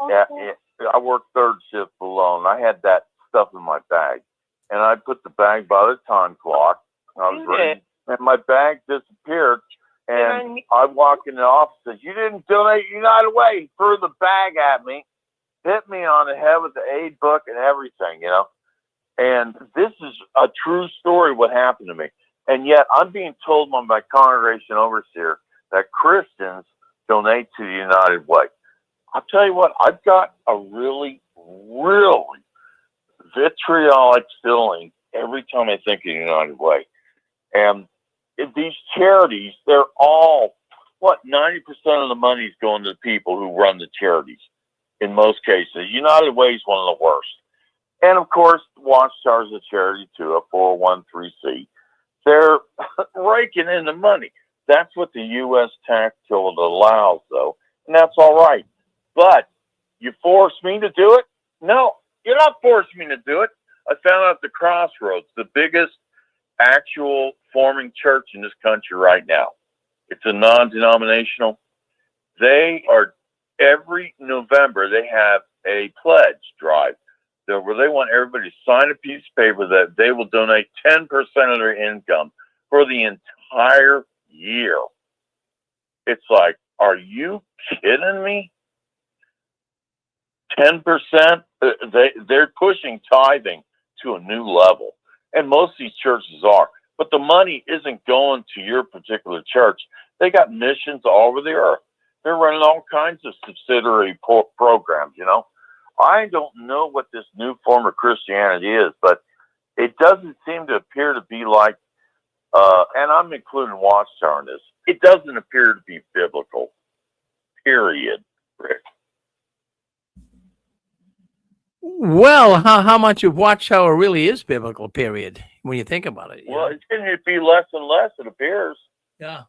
H: Okay. I worked third shift below, and I had that stuff in my bag. And I put the bag by the time clock. I was ready, and my bag disappeared. And I walked in the office and said, "You didn't donate United Way." He threw the bag at me, hit me on the head with the aid book and everything, you know. And this is a true story, what happened to me. And yet I'm being told by my congregation overseer that Christians donate to the United Way. I'll tell you what, I've got a really, really vitriolic feeling every time I think of the United Way. And these charities, they're all, 90% of the money is going to the people who run the charities in most cases. United Way is one of the worst. And of course, Watchtower is a charity too, a 401(c). They're raking in the money. That's what the U.S. tax code allows, though, and that's all right. But you force me to do it? No, you're not forcing me to do it. I found out the Crossroads, the biggest actual forming church in this country right now. It's a non-denominational. They are, every November, they have a pledge drive where they want everybody to sign a piece of paper that they will donate 10% of their income for the entire year. It's like, are you kidding me? 10%? They're pushing tithing to a new level. And most of these churches are. But the money isn't going to your particular church. They got missions all over the earth. They're running all kinds of subsidiary programs, you know. I don't know what this new form of Christianity is, but it doesn't seem to appear to be like, and I'm including Watchtower in this, it doesn't appear to be biblical, period, Rick.
C: Well, how much of Watchtower really is biblical, period, when you think about it?
H: Well, it's going to be less and less, it appears.
C: Yeah.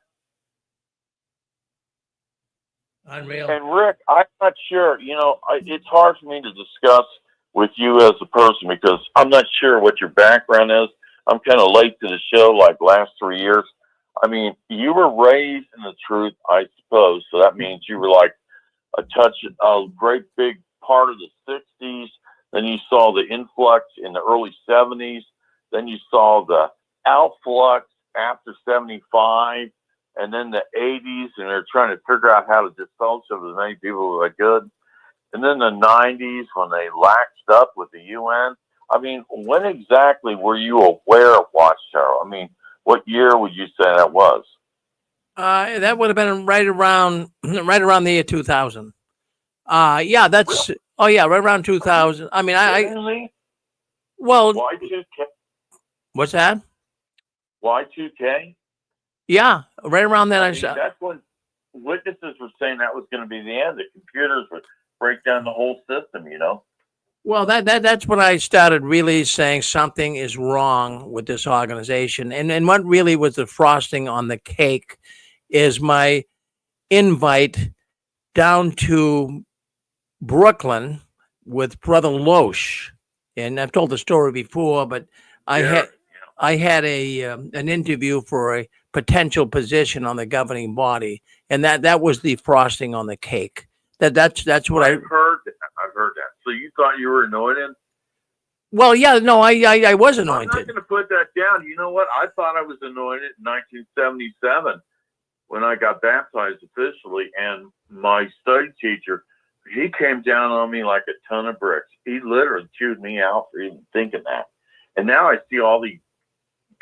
C: Unreal.
H: And Rick, I'm not sure, you know, it's hard for me to discuss with you as a person because I'm not sure what your background is. I'm kind of late to the show, like last 3 years. I mean, you were raised in the truth, I suppose. So that means you were like a great big part of the 60s. Then you saw the influx in the early 70s. Then you saw the outflux after 75. And then the 80s, and they're trying to figure out how to dispose of as many people as they could. And then the 90s, when they laxed up with the UN. I mean, when exactly were you aware of Watchtower? I mean, what year would you say that was?
C: That would have been right around the year 2000. Yeah, that's right around 2000. I mean, well,
H: Y2K.
C: What's that?
H: Y2K.
C: Yeah, right around then.
H: That's when witnesses were saying that was going to be the end. The computers would break down the whole system, you know.
C: Well, that's when I started really saying something is wrong with this organization. And what really was the frosting on the cake is my invite down to Brooklyn with Brother Loesch. And I've told the story before, but I had an interview for a potential position on the governing body, and that was the frosting on the cake. That's what
H: I've heard that. So you thought you were anointed?
C: Well, yeah, no, I was anointed.
H: I'm not going to put that down. You know what? I thought I was anointed in 1977 when I got baptized officially, and my study teacher, he came down on me like a ton of bricks. He literally chewed me out for even thinking that. And now I see all these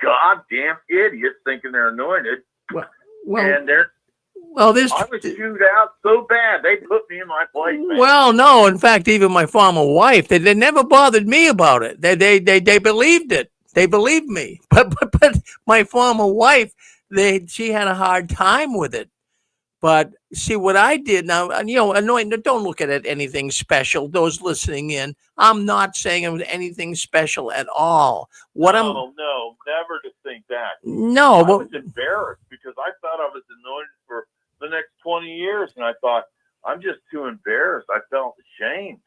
H: goddamn idiots thinking they're anointed. And they're I was chewed out so bad they put me in my place, man.
C: Well, no, in fact, even my former wife, they never bothered me about it. They believed it. They believed me. But my former wife, she had a hard time with it. But see what I did now, anointing, don't look at it anything special. Those listening in, I'm not saying it was anything special at all.
H: No, never to think that.
C: No,
H: I was embarrassed because I thought I was anointed for 20 years, and I thought, I'm just too embarrassed. I felt ashamed.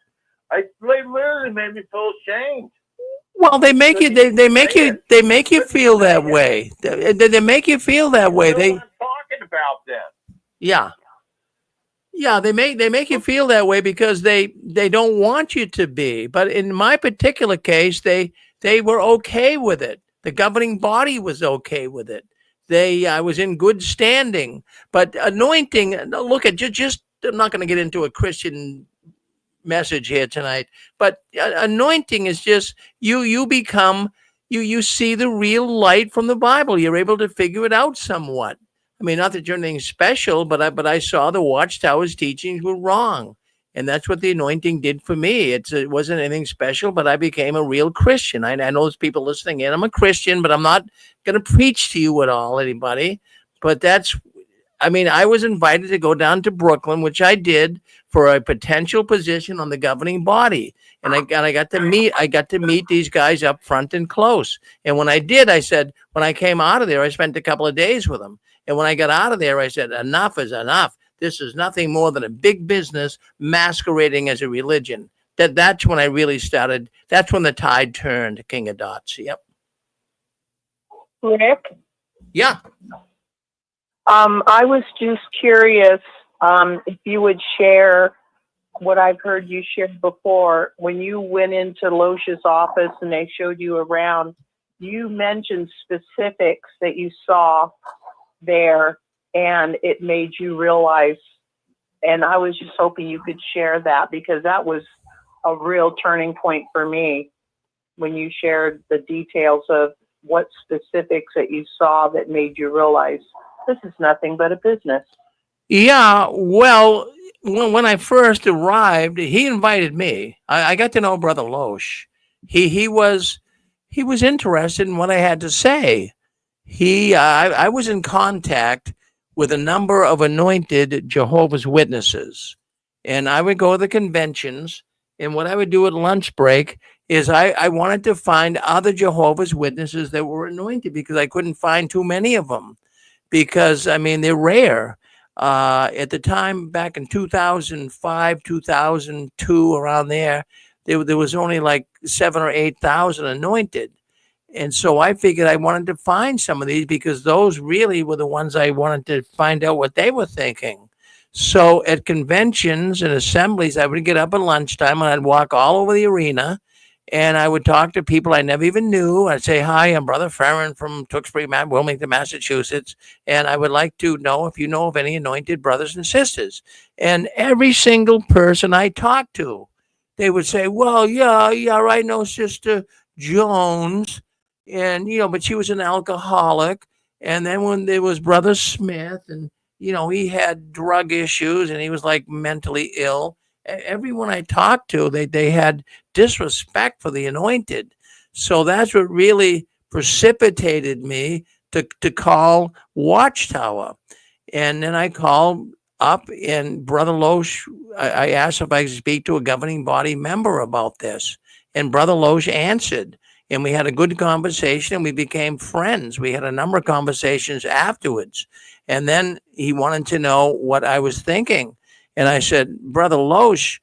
H: They literally made me feel ashamed.
C: Well, they make you. They make you. They make you feel that
H: Couldn't
C: way. They make you feel that way.
H: You know
C: They.
H: what I'm talking about then.
C: Yeah. Yeah, they make you feel that way because they don't want you to be. But in my particular case, they were okay with it. The governing body was okay with it. I was in good standing. But anointing, look at just I'm not going to get into a Christian message here tonight, but anointing is just you become you see the real light from the Bible. You're able to figure it out somewhat. I mean, not that you're anything special, but I saw the Watchtower's teachings were wrong. And that's what the anointing did for me. It wasn't anything special, but I became a real Christian. I know there's people listening in. I'm a Christian, but I'm not going to preach to you at all, anybody. But I was invited to go down to Brooklyn, which I did for a potential position on the governing body. And I got to meet these guys up front and close. And when I did, I said, when I came out of there, I spent a couple of days with them. And when I got out of there, I said, enough is enough. This is nothing more than a big business masquerading as a religion. That's when I really started. That's when the tide turned, King of Dots. Yep.
I: Rick?
C: Yeah.
I: I was just curious if you would share what I've heard you share before. When you went into Losh's office and they showed you around, you mentioned specifics that you saw there, and it made you realize, and I was just hoping you could share that, because that was a real turning point for me when you shared the details of what specifics that you saw that made you realize this is nothing but a business.
C: Yeah, well, when I first arrived, he invited me. I got to know Brother Losh. He was interested in what I had to say. I was in contact with a number of anointed Jehovah's Witnesses, and I would go to the conventions. And what I would do at lunch break is I wanted to find other Jehovah's Witnesses that were anointed, because I couldn't find too many of them. Because, I mean, they're rare. At the time, back in 2005, 2002, around there was only like 7,000 or 8,000 anointed. And so I figured I wanted to find some of these, because those really were the ones I wanted to find out what they were thinking. So at conventions and assemblies, I would get up at lunchtime and I'd walk all over the arena. And I would talk to people I never even knew. I'd say, hi, I'm Brother Farron from Tewksbury, Wilmington, Massachusetts. And I would like to know if you know of any anointed brothers and sisters. And every single person I talked to, they would say, well, yeah, I know Sister Jones. And, but she was an alcoholic. And then when there was Brother Smith, and, he had drug issues and he was like mentally ill. Everyone I talked to, they had disrespect for the anointed. So that's what really precipitated me to call Watchtower. And then I called up, and Brother Losh, I asked if I could speak to a governing body member about this. And Brother Losh answered. And we had a good conversation, and we became friends. We had a number of conversations afterwards. And then he wanted to know what I was thinking. And I said, Brother Losh,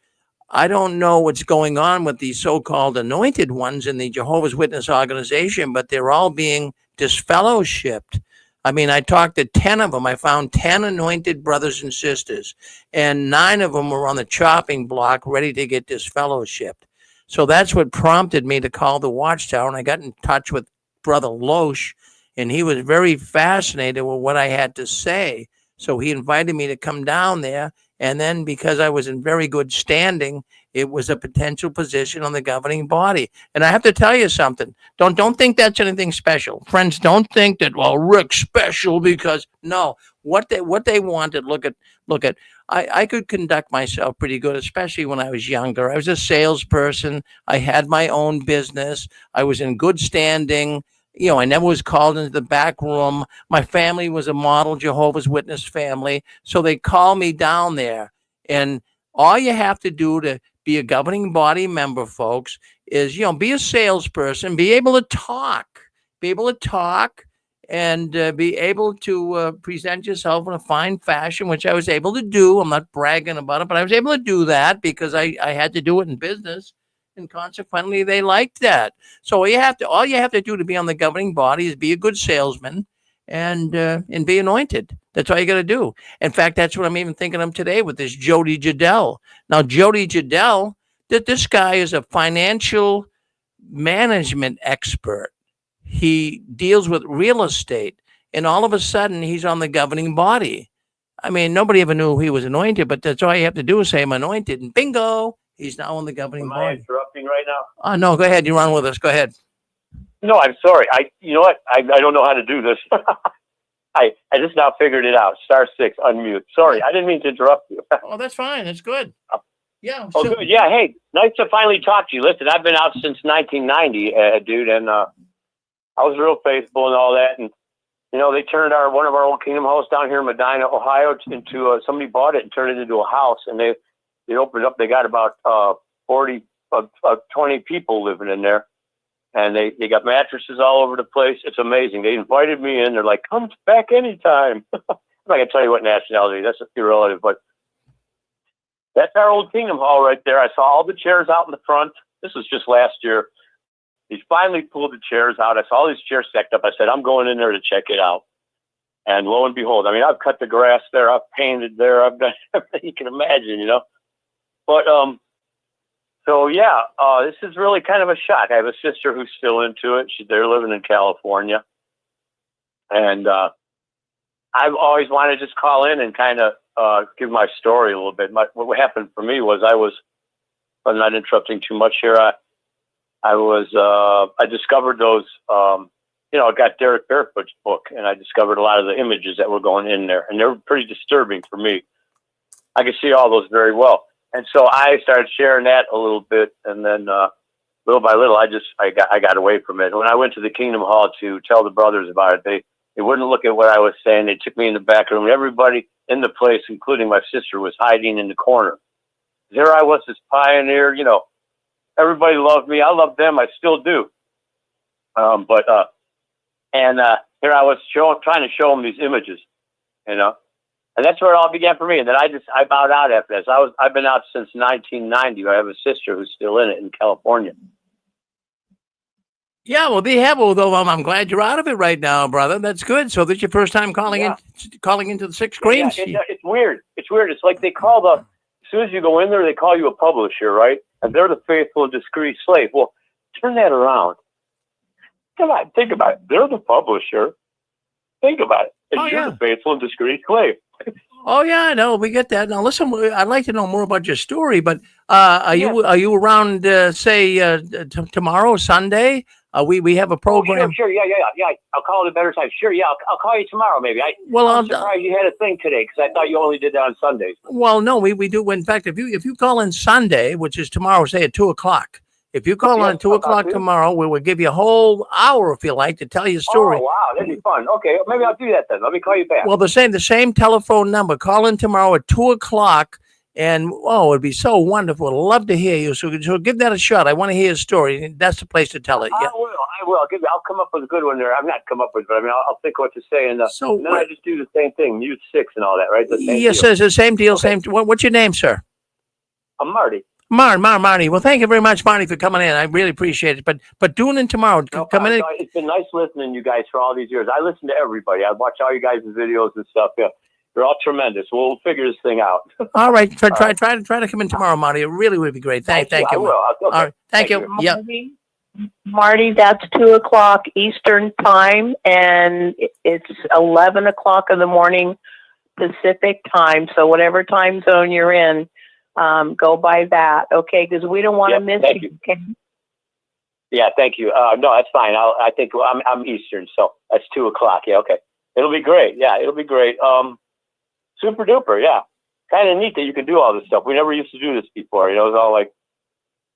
C: I don't know what's going on with these so-called anointed ones in the Jehovah's Witness organization, but they're all being disfellowshipped. I mean, I talked to 10 of them. I found 10 anointed brothers and sisters, and 9 of them were on the chopping block ready to get disfellowshipped. So that's what prompted me to call the Watchtower, and I got in touch with Brother Losh, and he was very fascinated with what I had to say. So he invited me to come down there. And then, because I was in very good standing, it was a potential position on the governing body. And I have to tell you something. Don't think that's anything special. Friends, don't think that, well, Rick's special, because no, what they wanted, look at, I could conduct myself pretty good, especially when I was younger. I was a salesperson. I had my own business. I was in good standing. I never was called into the back room. My family was a model Jehovah's Witness family. So they call me down there. And all you have to do to be a governing body member, folks, is, be a salesperson, be able to talk and be able to present yourself in a fine fashion, which I was able to do. I'm not bragging about it, but I was able to do that because I had to do it in business. And consequently, they liked that. So all you have to do to be on the governing body is be a good salesman and be anointed. That's all you got to do. In fact, that's what I'm even thinking of today with this Jody Jadell. Now, Jody Jadell, this guy is a financial management expert. He deals with real estate, and all of a sudden, he's on the governing body. I mean, nobody ever knew he was anointed, but that's all you have to do is say I'm anointed, and bingo, he's now on the governing
J: Am I
C: body.
J: interrupting right now?
C: Oh no, go ahead. You're on with us. Go ahead.
J: No, I'm sorry. You know what? I don't know how to do this. I just now figured it out. Star 6, unmute. Sorry, I didn't mean to interrupt you.
C: Oh, that's fine. That's good. Yeah.
J: Oh, good. Yeah. Hey, nice to finally talk to you. Listen, I've been out since 1990, dude, and I was real faithful and all that. And you know, they turned one of our old Kingdom House down here in Medina, Ohio, into somebody bought it and turned it into a house. And they opened up. They got about 20 people living in there. And they got mattresses all over the place. It's amazing. They invited me in. They're like, come back anytime. I'm not going to tell you what nationality. That's irrelevant. But that's our old Kingdom Hall right there. I saw all the chairs out in the front. This was just last year. He finally pulled the chairs out. I saw all these chairs stacked up. I said, I'm going in there to check it out. And lo and behold, I mean, I've cut the grass there. I've painted there. I've done everything you can imagine, you know. But, so yeah, this is really kind of a shock. I have a sister who's still into it. They're living in California. And I've always wanted to just call in and kind of give my story a little bit. What happened for me was I'm not interrupting too much here. I discovered those, you know, I got Derek Barefoot's book, and I discovered a lot of the images that were going in there, and they were pretty disturbing for me. I could see all those very well. And so I started sharing that a little bit, and then little by little, I got away from it. When I went to the Kingdom Hall to tell the brothers about it, they wouldn't look at what I was saying. They took me in the back room. Everybody in the place, including my sister, was hiding in the corner. There I was, this pioneer. You know, everybody loved me. I love them. I still do. Here I was trying to show them these images, you know. And that's where it all began for me. And then I bowed out after this. I've been out since 1990. I have a sister who's still in it in California.
C: Yeah, well, though I'm glad you're out of it right now, brother. That's good. So this is your first time calling into the six screens.
J: Yeah, it's weird. It's weird. It's like as soon as you go in there, they call you a publisher, right? And they're the faithful and discreet slave. Well, turn that around. Come on, think about it. They're the publisher. Think about it. And you're the faithful and discreet slave.
C: Oh yeah, no, we get that. Now listen, I'd like to know more about your story, but are you around tomorrow, Sunday? We have a program.
J: Oh, sure, yeah. I'll call it a better time. Sure, yeah, I'll call you tomorrow, maybe. I'm surprised you had a thing today because I thought you only did that on Sundays.
C: Well, no, we do. In fact, if you call in Sunday, which is tomorrow, say at 2:00. If you call on 2:00 tomorrow, we will give you a whole hour, if you like, to tell your story.
J: Oh, wow, that'd be fun. Okay, maybe I'll do that then. Let me call you back.
C: Well, the same telephone number. Call in tomorrow at 2:00, and it'd be so wonderful. I'd love to hear you. So give that a shot. I want to hear your story. That's the place to tell it. Yeah.
J: I will. I'll come up with a good one there. I'm not come up with it, but I mean, I'll think what to say, and then I just do the same thing, mute 6 and all that, right?
C: Yes, it's the same deal. Okay. What's your name, sir?
J: I'm Marty.
C: Marty. Well, thank you very much, Marty, for coming in. I really appreciate it. But doing it tomorrow. Come in.
J: It's been nice listening to you guys for all these years. I listen to everybody. I watch all you guys' videos and stuff. Yeah, you're all tremendous. We'll figure this thing out.
C: All right. Try to come in tomorrow, Marty. It really would be great. Thank you.
J: I will. Okay.
C: All right. Thank you. Yeah.
I: Marty, that's 2:00 Eastern time, and it's 11:00 in the morning Pacific time. So whatever time zone you're in, go by that, okay? Because we don't want to miss you. Okay?
J: Yeah, thank you. No, that's fine. I think I'm Eastern, so that's 2:00. Yeah, okay. It'll be great. Yeah, it'll be great. Super duper. Yeah, kind of neat that you can do all this stuff. We never used to do this before. You know, it was all like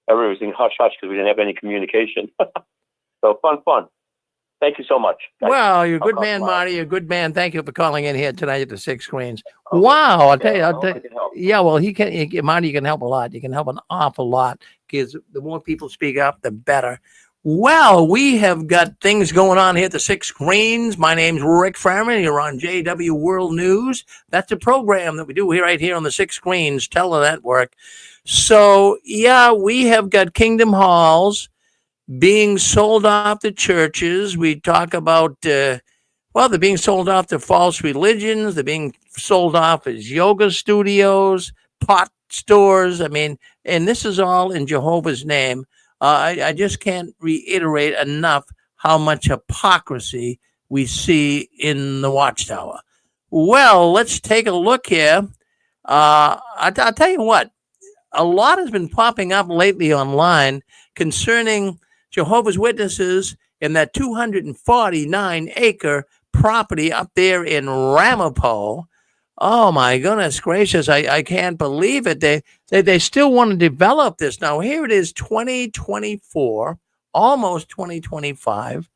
J: everybody was in hush hush because we didn't have any communication. So fun. Thank you so much.
C: Well, you're a good man, Marty. You're a good man. Thank you for calling in here tonight at the Six Screens. Okay. Wow, I'll tell you. Yeah, well, Marty, you can help a lot. You can help an awful lot because the more people speak up, the better. Well, we have got things going on here at the Six Screens. My name's Rick Farman. You're on JW World News. That's a program that we do here right here on the Six Screens Tele-Network. So, yeah, we have got Kingdom Halls being sold off to churches. We talk about, well, they're being sold off to false religions. They're being sold off as yoga studios, pot stores. I mean, and this is all in Jehovah's name. I just can't reiterate enough how much hypocrisy we see in the Watchtower. Well, let's take a look here. I'll tell you what, a lot has been popping up lately online concerning Jehovah's Witnesses in that 249-acre property up there in Ramapo. Oh my goodness gracious! I can't believe it. They still want to develop this. Now here it is, 2024, almost 2025.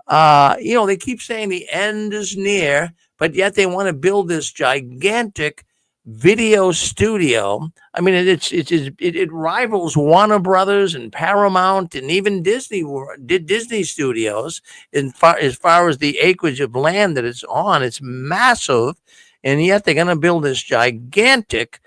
C: They keep saying the end is near, but yet they want to build this gigantic video studio. I mean, it rivals Warner Brothers and Paramount and even Disney Studios as far as the acreage of land that it's on. It's massive, and yet they're going to build this gigantic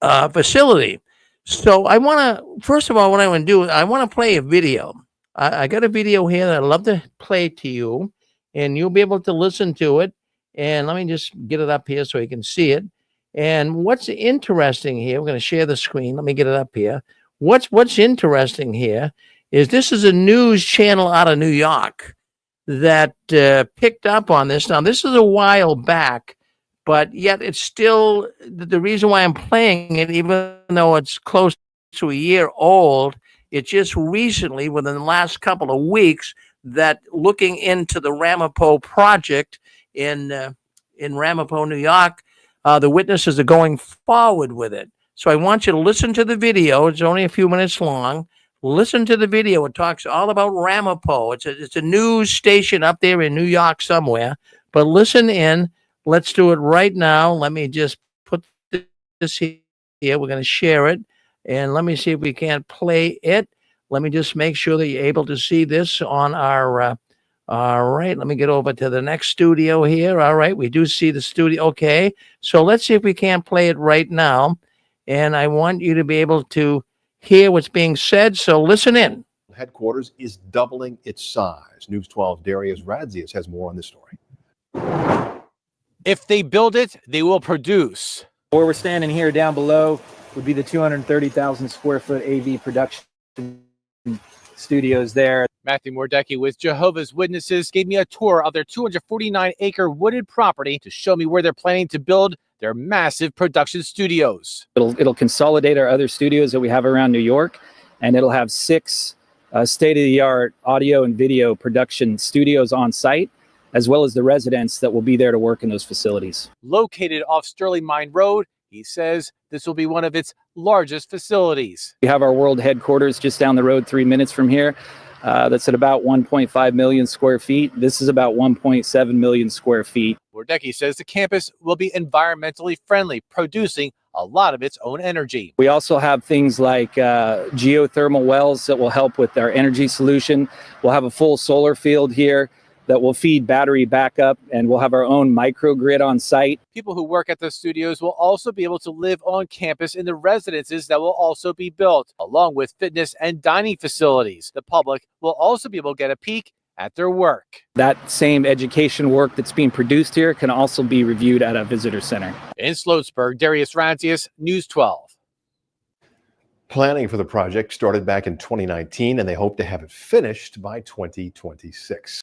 C: facility. So I want to, first of all, what I want to do is I want to play a video. I got a video here that I'd love to play to you, and you'll be able to listen to it. And let me just get it up here so you can see it. And what's interesting here, we're going to share the screen. Let me get it up here. What's interesting here is this is a news channel out of New York that picked up on this. Now, this is a while back, but yet it's still the reason why I'm playing it, even though it's close to a year old. It's just recently, within the last couple of weeks, that looking into the Ramapo project in Ramapo, New York, the witnesses are going forward with it. So I want you to listen to the video. It's only a few minutes long. Listen to the video. It talks all about Ramapo. It's a news station up there in New York somewhere. But listen in. Let's do it right now. Let me just put this here. We're going to share it. And let me see if we can't play it. Let me just make sure that you're able to see this on our all right, let me get over to the next studio here. All right, we do see the studio. Okay, so let's see if we can't play it right now. And I want you to be able to hear what's being said, so listen in.
K: Headquarters is doubling its size. News 12 Darius Radzius has more on this story.
L: If they build it, they will produce.
M: Where we're standing here down below would be the 230,000 square foot AV production studios there.
L: Matthew Mordecki with Jehovah's Witnesses gave me a tour of their 249-acre wooded property to show me where they're planning to build their massive production studios.
M: It'll consolidate our other studios that we have around New York, and it'll have 6 state-of-the-art audio and video production studios on site, as well as the residents that will be there to work in those facilities.
L: Located off Sterling Mine Road, he says this will be one of its largest facilities.
M: We have our world headquarters just down the road 3 minutes from here. That's at about 1.5 million square feet. This is about 1.7 million square feet.
L: Mordecki says the campus will be environmentally friendly, producing a lot of its own energy.
M: We also have things like geothermal wells that will help with our energy solution. We'll have a full solar field here that will feed battery backup, and we'll have our own microgrid on site.
L: People who work at the studios will also be able to live on campus in the residences that will also be built, along with fitness and dining facilities. The public will also be able to get a peek at their work.
M: That same education work that's being produced here can also be reviewed at a visitor center.
L: In Sloatsburg, Darius Radzius, News 12.
K: Planning for the project started back in 2019, and they hope to have it finished by 2026.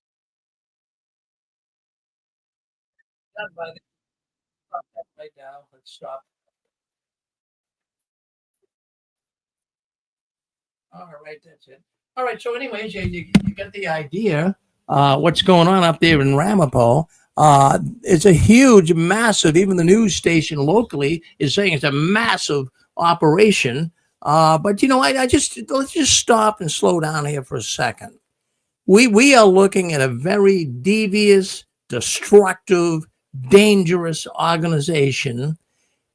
C: Right now, let's stop. All right, that's it. All right, so anyways, you get the idea. What's going on up there in Ramapo? It's a huge, massive, even the news station locally is saying it's a massive operation. But let's just stop and slow down here for a second. We are looking at a very devious, destructive, dangerous organization.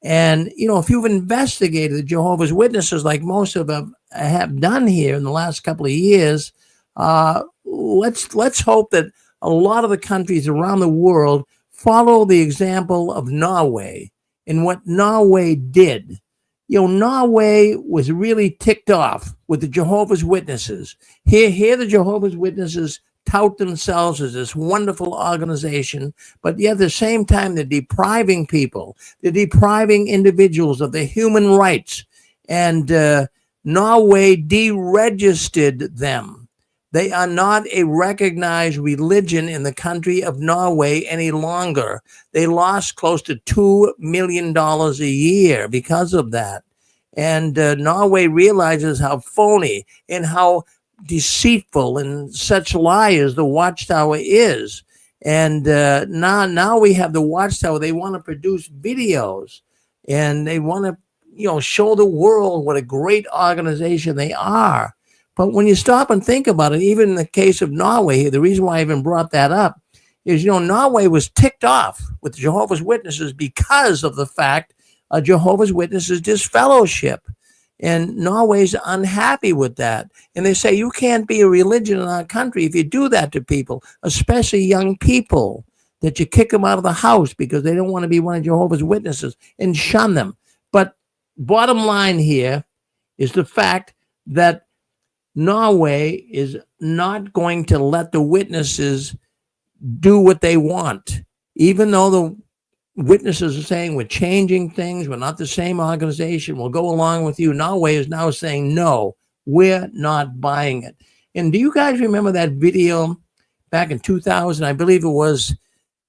C: And, if you've investigated the Jehovah's Witnesses, like most of them have done here in the last couple of years, Let's hope that a lot of the countries around the world follow the example of Norway and what Norway did. Norway was really ticked off with the Jehovah's Witnesses. Here the Jehovah's Witnesses tout themselves as this wonderful organization, but yet at the same time, they're depriving people, they're depriving individuals of their human rights. And Norway deregistered them. They are not a recognized religion in the country of Norway any longer. They lost close to $2 million a year because of that. And Norway realizes how phony and how deceitful and such liars the Watchtower is. And now we have the Watchtower. They want to produce videos, and they want to show the world what a great organization they are. But when you stop and think about it, even in the case of Norway, the reason why I even brought that up is, Norway was ticked off with Jehovah's Witnesses because of the fact Jehovah's Witnesses disfellowship. And Norway's unhappy with that. And they say, you can't be a religion in our country if you do that to people, especially young people, that you kick them out of the house because they don't want to be one of Jehovah's Witnesses and shun them. But bottom line here is the fact that Norway is not going to let the witnesses do what they want, even though the witnesses are saying we're changing things, we're not the same organization, we'll go along with you. Norway is now saying, no, we're not buying it. And do you guys remember that video back in 2000? I believe it was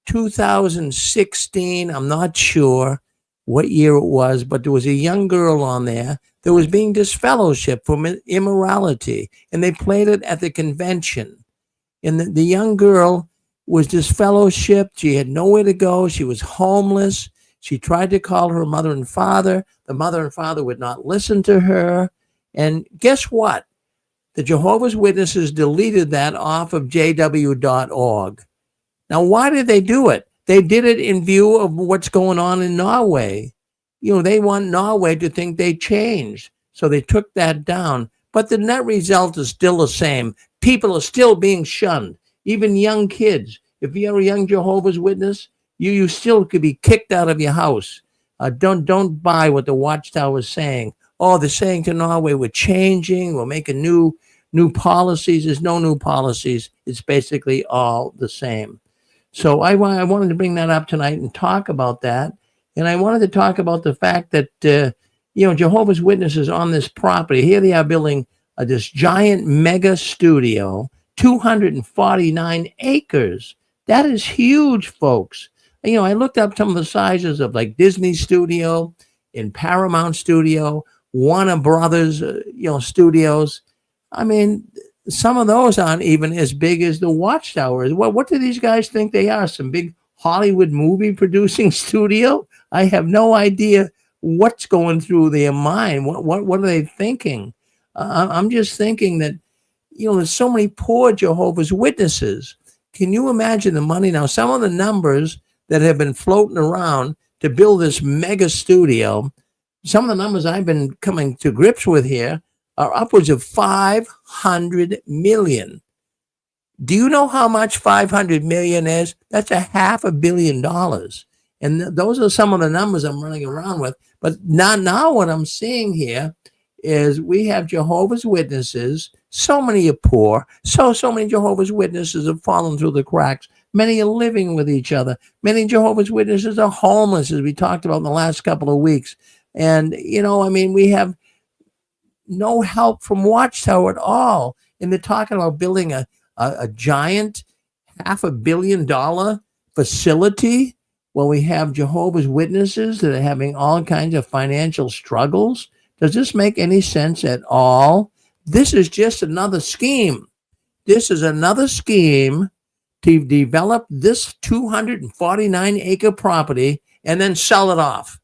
C: 2016. I'm not sure what year it was, but there was a young girl on there that was being disfellowshipped for immorality, and they played it at the convention. And the young girl was disfellowshipped. She had nowhere to go. She was homeless. She tried to call her mother and father. The mother and father would not listen to her. And guess what? The Jehovah's Witnesses deleted that off of jw.org. Now, why did they do it? They did it in view of what's going on in Norway. They want Norway to think they changed. So they took that down. But the net result is still the same. People are still being shunned, even young kids. If you're a young Jehovah's Witness, you still could be kicked out of your house. Don't buy what the Watchtower is saying. Oh, they're saying to Norway, we're changing, we're making new policies. There's no new policies. It's basically all the same. So I wanted to bring that up tonight and talk about that. And I wanted to talk about the fact that, Jehovah's Witnesses on this property, here they are building this giant mega studio, 249 acres. That is huge, folks. I looked up some of the sizes of like Disney Studio and Paramount Studio, Warner Brothers, studios. I mean, some of those aren't even as big as the Watchtower is. What do these guys think they are? Some big Hollywood movie producing studio? I have no idea what's going through their mind. What are they thinking? I'm just thinking that, there's so many poor Jehovah's Witnesses. Can you imagine the money? Now, some of the numbers that have been floating around to build this mega studio, some of the numbers I've been coming to grips with here are upwards of 500 million. Do you know how much 500 million is? That's $500 million. And those are some of the numbers I'm running around with. But now what I'm seeing here is we have Jehovah's Witnesses. So many are poor. So many Jehovah's Witnesses have fallen through the cracks. Many are living with each other. Many Jehovah's Witnesses are homeless, as we talked about in the last couple of weeks. And, we have no help from Watchtower at all. And they're talking about building a giant $500 million facility. Well, we have Jehovah's Witnesses that are having all kinds of financial struggles. Does this make any sense at all? This is just another scheme. This is another scheme to develop this 249-acre property and then sell it off.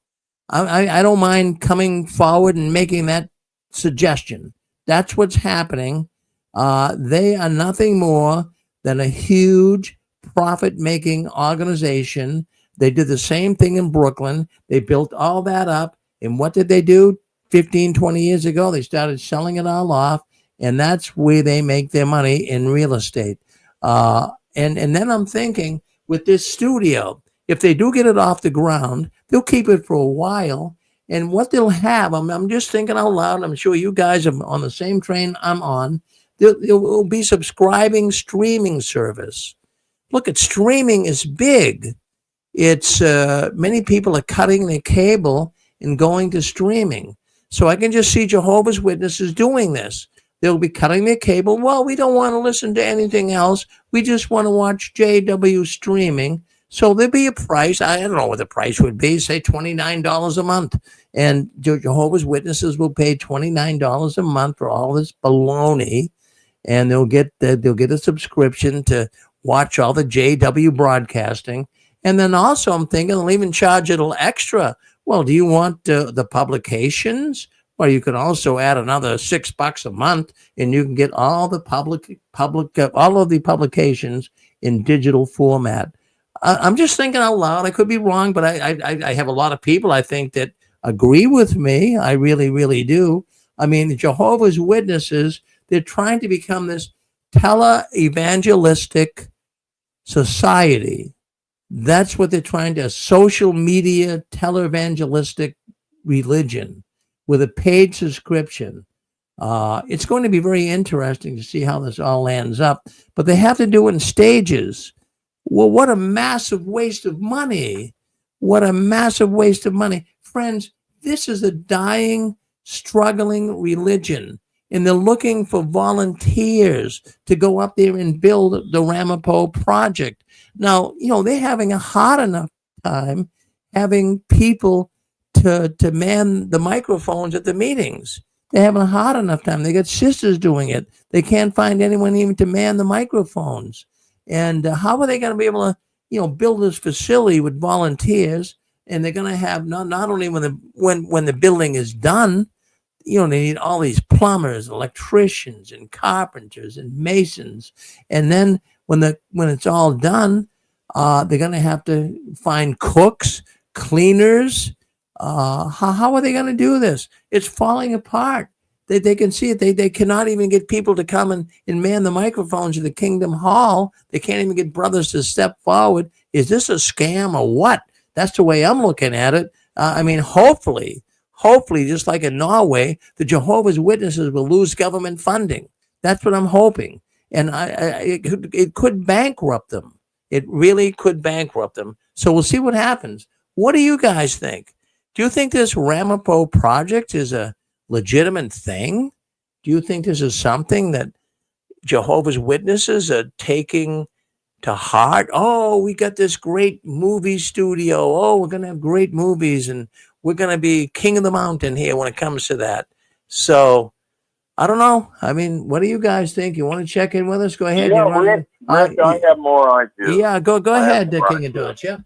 C: I don't mind coming forward and making that suggestion. That's what's happening. They are nothing more than a huge profit-making organization. They did the same thing in Brooklyn. They built all that up. And what did they do 15, 20 years ago? They started selling it all off. and that's where they make their money in real estate. And then I'm thinking with this studio, if they do get it off the ground, they'll keep it for a while. And what they'll have, I'm just thinking out loud. I'm sure you guys are on the same train I'm on. They'll be subscribing streaming service. Look, at streaming is big. It's many people are cutting their cable and going to streaming. So I can just see Jehovah's Witnesses doing this. They'll be cutting their cable. Well, we don't want to listen to anything else. We just want to watch JW streaming. So there'll be a price. I don't know what the price would be, say $29 a month. And Jehovah's Witnesses will pay $29 a month for all this baloney. And they'll get a subscription to watch all the JW broadcasting. And then also I'm thinking they'll even charge a little extra. Well, do you want the publications? Well, you can also add another $6 a month, and you can get all the all of the publications in digital format. I'm just thinking out loud. I could be wrong, but I have a lot of people I think that agree with me. I really, really do. I mean, the Jehovah's Witnesses, they're trying to become this tele-evangelistic society. That's what they're trying to, a social media tele-evangelistic religion with a paid subscription. It's going to be very interesting to see how this all lands up, but they have to do it in stages. Well, what a massive waste of money. What a massive waste of money. Friends, this is a dying, struggling religion, and they're looking for volunteers to go up there and build the Ramapo project. Now, they're having a hard enough time having people to man the microphones at the meetings. They're having a hard enough time. They got sisters doing it. They can't find anyone even to man the microphones. And how are they going to be able to, build this facility with volunteers? And they're going to have not only when the building is done, they need all these plumbers, electricians, and carpenters and masons. And then when it's all done, they're going to have to find cooks, cleaners. How are they going to do this? It's falling apart. They can see it. They cannot even get people to come and man the microphones at the Kingdom Hall. They can't even get brothers to step forward. Is this a scam or what? That's the way I'm looking at it. I mean, hopefully, just like in Norway, the Jehovah's Witnesses will lose government funding. That's what I'm hoping. And it could bankrupt them. It really could bankrupt them. So we'll see what happens. What do you guys think? Do you think this Ramapo project is a legitimate thing? Do you think this is something that Jehovah's Witnesses are taking to heart? Oh, we got this great movie studio. Oh, we're going to have great movies, and we're going to be king of the mountain here when it comes to that. So I don't know. I mean, what do you guys think? You want to check in with us? Go ahead.
H: Yeah, Rick, I have more ideas.
C: Yeah, go ahead, King and Dutch. Yeah.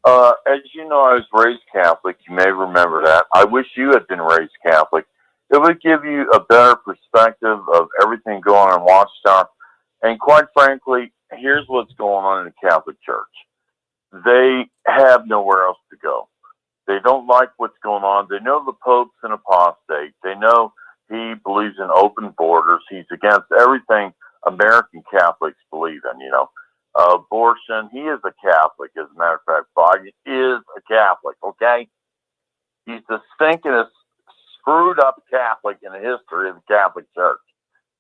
H: As you know, I was raised Catholic. You may remember that. I wish you had been raised Catholic. It would give you a better perspective of everything going on in Watchtower. And quite frankly, here's what's going on in the Catholic Church. They have nowhere else to go. They don't like what's going on. They know the Pope's an apostate. They know he believes in open borders. He's against everything American Catholics believe in, abortion. He is a Catholic, as a matter of fact. Biden is a Catholic, okay? He's the stinkingest, screwed up Catholic in the history of the Catholic Church.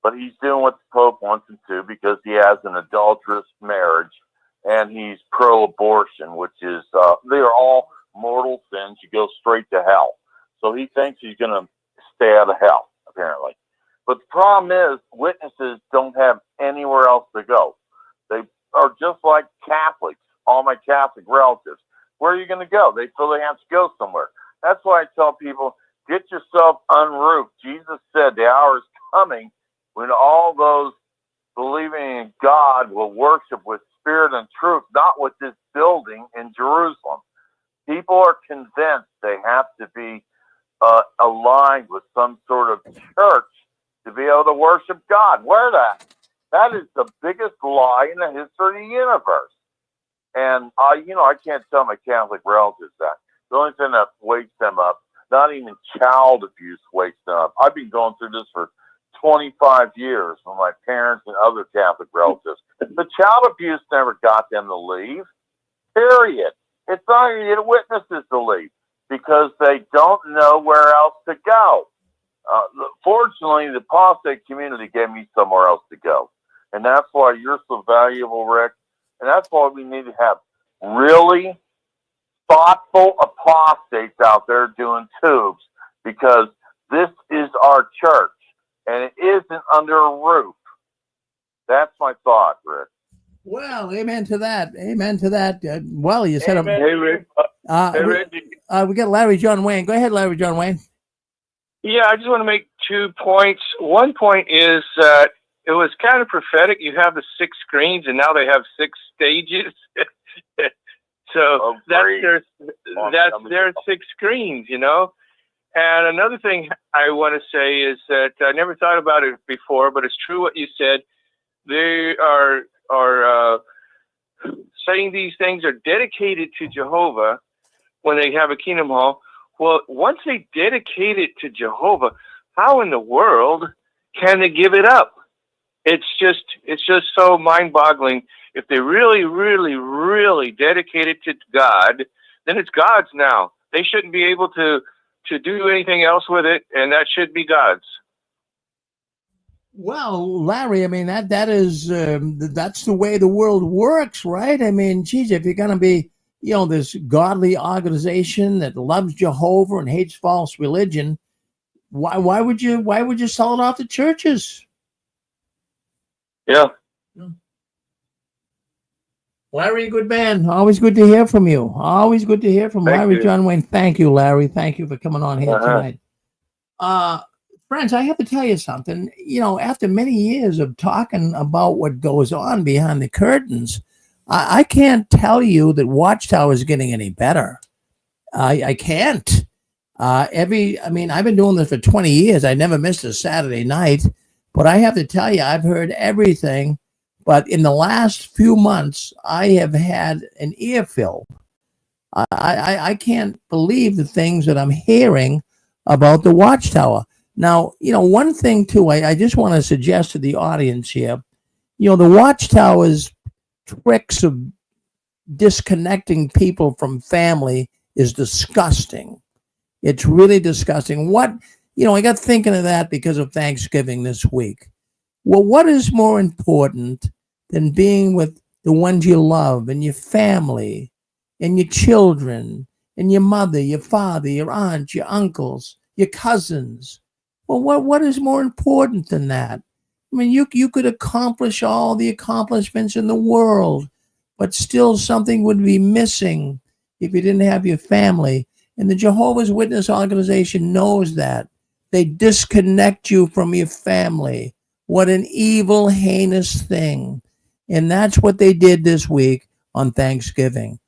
H: But he's doing what the Pope wants him to because he has an adulterous marriage and he's pro-abortion, which is, they're all mortal sins. You go straight to hell. So he thinks he's going to stay out of hell, apparently. But the problem is witnesses don't have anywhere else to go. They are just like Catholics, all my Catholic relatives. Where are you going to go? They feel they have to go somewhere. That's why I tell people, get yourself unroofed. Jesus said the hour is coming when all those believing in God will worship with spirit and truth, not with this building in Jerusalem. People are convinced they have to be aligned with some sort of church to be able to worship God. Where that? That is the biggest lie in the history of the universe. And, I can't tell my Catholic relatives that. The only thing that wakes them up, not even child abuse wakes them up. I've been going through this for 25 years with my parents and other Catholic relatives. The child abuse never got them to leave. Period. It's not even the witnesses to leave because they don't know where else to go. Fortunately, the apostate community gave me somewhere else to go. And that's why you're so valuable, Rick. And that's why we need to have really thoughtful apostates out there doing tubes, because this is our church and it isn't under a roof. That's my thought, Rick.
C: Well, amen to that. Amen to that. Well, you said
F: Hey, Rick. Hey, Rick.
C: we got Larry John Wayne. Go ahead, Larry John Wayne.
F: Yeah, I just want to make 2 points. One point is it was kind of prophetic. You have the 6 screens, and now they have 6 stages. So that's their 6 screens, you know. And another thing I want to say is that I never thought about it before, but it's true what you said. They are saying these things are dedicated to Jehovah when they have a Kingdom Hall. Well, once they dedicate it to Jehovah, how in the world can they give it up? It's just so mind-boggling. If they really, really, really dedicate it to God, then it's God's now. They shouldn't be able to do anything else with it, and that should be God's.
C: Well, Larry, I mean that is that's the way the world works, right? I mean, geez, if you're going to be, you know, this godly organization that loves Jehovah and hates false religion, why would you sell it off to churches?
F: Yeah.
C: Larry, good man. Always good to hear from you. Always good to hear from Larry John Wayne. Thank you, Larry. Thank you for coming on here tonight. Friends, I have to tell you something. You know, after many years of talking about what goes on behind the curtains, I can't tell you that Watchtower is getting any better. I can't. I've been doing this for 20 years. I never missed a Saturday night, but I have to tell you, I've heard everything. But in the last few months, I have had an earful. I can't believe the things that I'm hearing about the Watchtower. Now, you know, one thing too, I just want to suggest to the audience here, you know, the Watchtower's tricks of disconnecting people from family is disgusting. It's really disgusting. I got thinking of that because of Thanksgiving this week. Well, what is more important than being with the ones you love and your family and your children and your mother, your father, your aunt, your uncles, your cousins? Well, what is more important than that? I mean, you could accomplish all the accomplishments in the world, but still something would be missing if you didn't have your family. And the Jehovah's Witness organization knows that. They disconnect you from your family. What an evil, heinous thing. And that's what they did this week on Thanksgiving.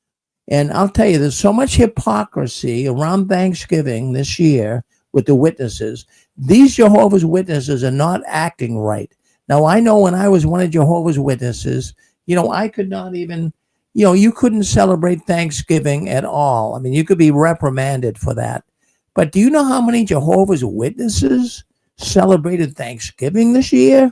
C: And I'll tell you, there's so much hypocrisy around Thanksgiving this year with the witnesses. These Jehovah's Witnesses are not acting right. Now, I know when I was one of Jehovah's Witnesses, you know, I could not even, you know, you couldn't celebrate Thanksgiving at all. I mean, you could be reprimanded for that. But do you know how many Jehovah's Witnesses celebrated Thanksgiving this year?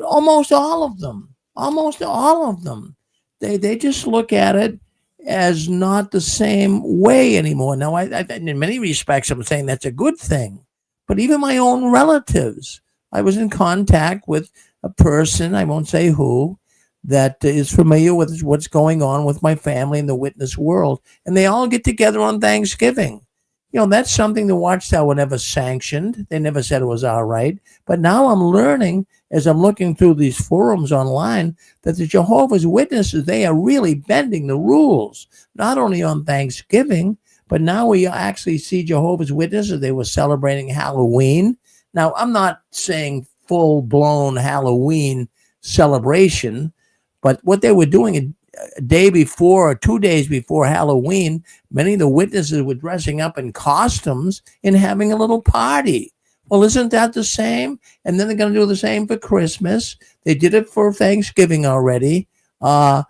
C: Almost all of them. Almost all of them. They just look at it as not the same way anymore. Now, I in many respects, I'm saying that's a good thing. But even my own relatives, I was in contact with a person, I won't say who, that is familiar with what's going on with my family in the witness world. And they all get together on Thanksgiving. You know, that's something the Watchtower never sanctioned. They never said it was all right. But now I'm learning, as I'm looking through these forums online, that the Jehovah's Witnesses, they are really bending the rules, not only on Thanksgiving, but now we actually see Jehovah's Witnesses. They were celebrating Halloween. Now, I'm not saying full-blown Halloween celebration, but what they were doing a day before or 2 days before Halloween, many of the witnesses were dressing up in costumes and having a little party. Well, isn't that the same? And then they're going to do the same for Christmas. They did it for Thanksgiving already. I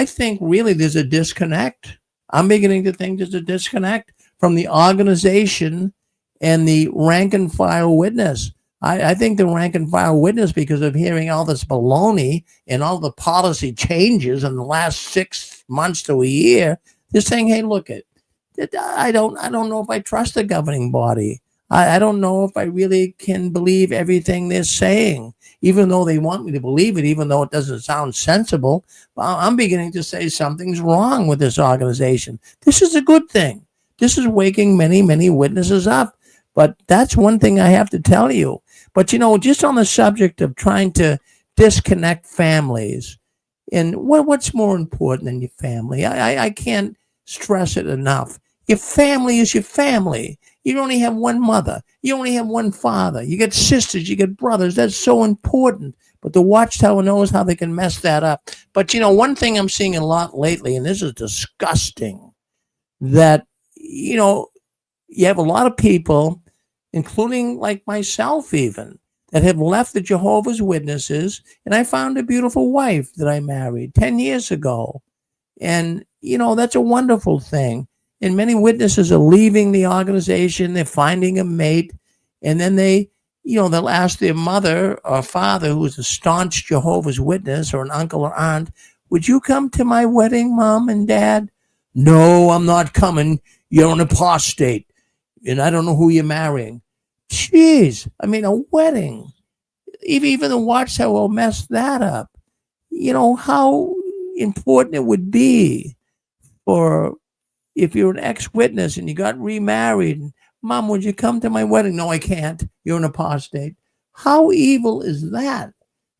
C: think really there's a disconnect. I'm beginning to think there's a disconnect from the organization and the rank and file witness. I think the rank and file witness, because of hearing all this baloney and all the policy changes in the last 6 months to a year, they're saying, hey, look it. I don't know if I trust the governing body. I don't know if I really can believe everything they're saying, even though they want me to believe it, even though it doesn't sound sensible. I'm beginning to say something's wrong with this organization. This is a good thing. This is waking many, many witnesses up. But that's one thing I have to tell you. But, just on the subject of trying to disconnect families, and what's more important than your family? I can't stress it enough. Your family is your family. You only have one mother. You only have one father. You get sisters. You get brothers. That's so important. But the Watchtower knows how they can mess that up. But, one thing I'm seeing a lot lately, and this is disgusting, that, you have a lot of people, including like myself even, that have left the Jehovah's Witnesses. And I found a beautiful wife that I married 10 years ago. And, that's a wonderful thing. And many witnesses are leaving the organization. They're finding a mate. And then they'll ask their mother or father, who's a staunch Jehovah's Witness, or an uncle or aunt, would you come to my wedding, Mom and Dad? No, I'm not coming. You're an apostate. And I don't know who you're marrying. Jeez. I mean, a wedding. Even the Watchtower will mess that up. How important it would be for, if you're an ex-witness and you got remarried, Mom, would you come to my wedding? No, I can't. You're an apostate. How evil is that?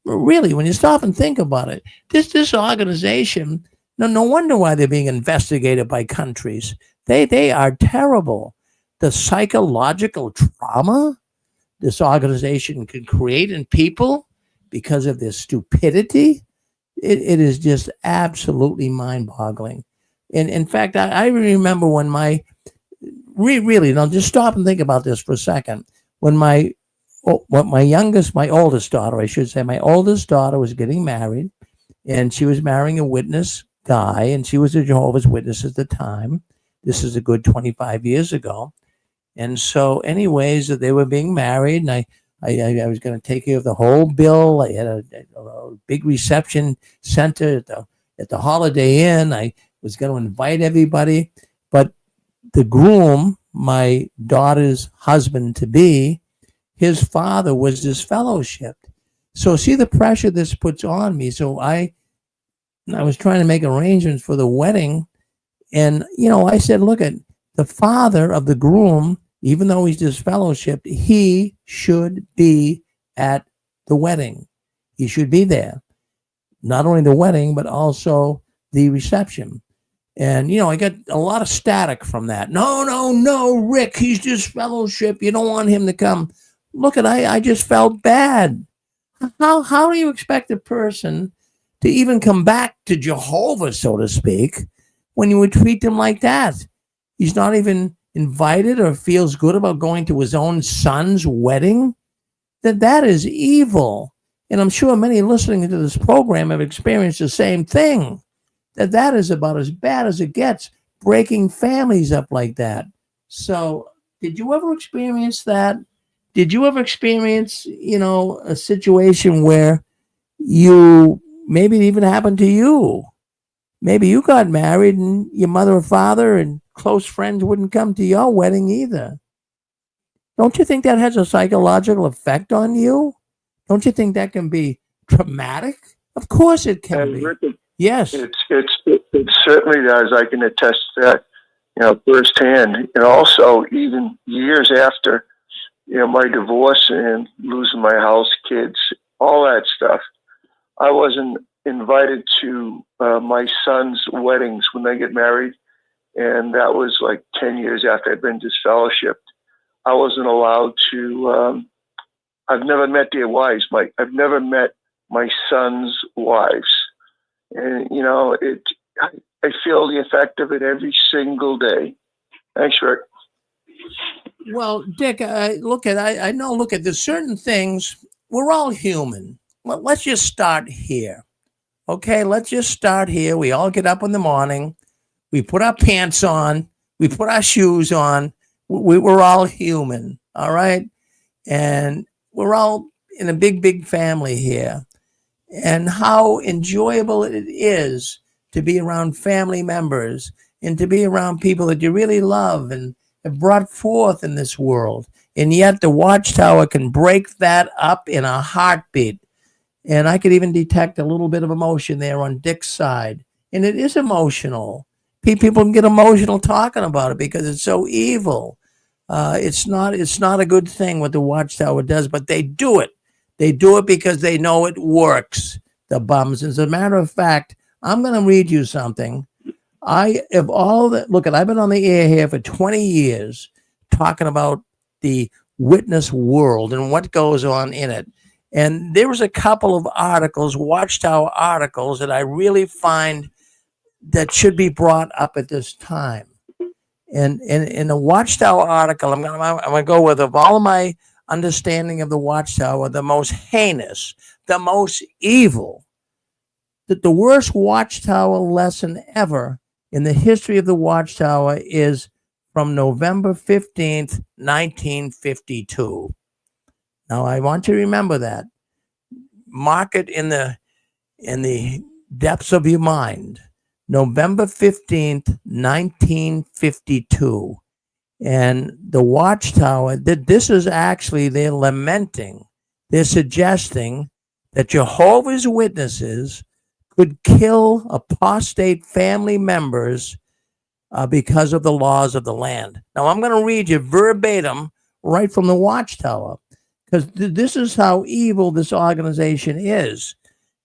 C: Really, when you stop and think about it, this organization, no wonder why they're being investigated by countries. They are terrible. The psychological trauma this organization can create in people because of their stupidity, it is just absolutely mind-boggling. And in fact, I remember when really, now just stop and think about this for a second. When my oldest daughter was getting married, and she was marrying a witness guy, and she was a Jehovah's Witness at the time. This is a good 25 years ago. And so anyways, they were being married, and I was going to take care of the whole bill. I had a big reception center at the Holiday Inn. I was going to invite everybody, but the groom, my daughter's husband-to-be, his father was disfellowshipped. So see the pressure this puts on me. So I was trying to make arrangements for the wedding, and I said, look, at the father of the groom, even though he's disfellowshipped, he should be at the wedding. He should be there. Not only the wedding, but also the reception. And, I got a lot of static from that. No, Rick, he's disfellowshipped. You don't want him to come. Look, I just felt bad. How do you expect a person to even come back to Jehovah, so to speak, when you would treat them like that? He's not even invited or feels good about going to his own son's wedding. That is evil. And I'm sure many listening to this program have experienced the same thing. That is about as bad as it gets, breaking families up like that. So did you ever experience that? Did you ever experience, a situation where maybe it even happened to you? Maybe you got married and your mother or father and close friends wouldn't come to your wedding either. Don't you think that has a psychological effect on you? Don't you think that can be traumatic? Of course it can be.
F: Rick,
C: Yes.
F: It certainly does. I can attest to that, firsthand. And also, even years after, my divorce and losing my house, kids, all that stuff, I wasn't invited to my son's weddings when they get married. And that was like 10 years after I'd been disfellowshipped. I wasn't allowed to, I've never met their wives. I've never met my son's wives. And, I feel the effect of it every single day. Thanks, Rick.
C: Well, Dick, I know, there's certain things, we're all human. Let's just start here. Okay, let's just start here. We all get up in the morning. We put our pants on. We put our shoes on. We're all human, all right? And we're all in a big family here, and how enjoyable it is to be around family members and to be around people that you really love and have brought forth in this world. And yet the Watchtower can break that up in a heartbeat. And I could even detect a little bit of emotion there on Dick's side. And it is emotional. People can get emotional talking about it because it's so evil. It's not a good thing what the Watchtower does, but they do it. They do it because they know it works, the bums. As a matter of fact, I'm going to read you something. I've been on the air here for 20 years talking about the witness world and what goes on in it. And there was a couple of articles, Watchtower articles, that I really find that should be brought up at this time. And in the Watchtower article, I'm gonna go with, of all of my understanding of the Watchtower, the most heinous, the most evil, that the worst Watchtower lesson ever in the history of the Watchtower is from November 15th, 1952. Now, I want you to remember that. Mark it in the depths of your mind. November 15th, 1952. And the Watchtower, this is actually, they're lamenting, they're suggesting that Jehovah's Witnesses could kill apostate family members because of the laws of the land. Now, I'm going to read you verbatim right from the Watchtower, because this is how evil this organization is.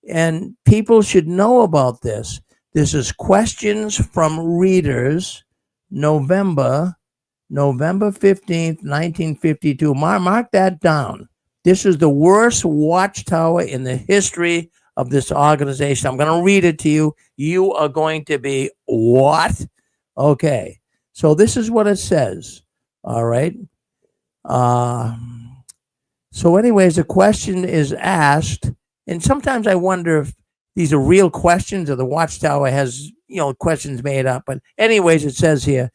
C: And people should know about this. This is questions from readers, November 15th, 1952. Mark that down. This is the worst Watchtower in the history of this organization. I'm going to read it to you. You are going to be, what? Okay. So this is what it says. All right. So anyways, the question is asked, and sometimes I wonder if these are real questions or the Watchtower has, questions made up. But anyways, it says here,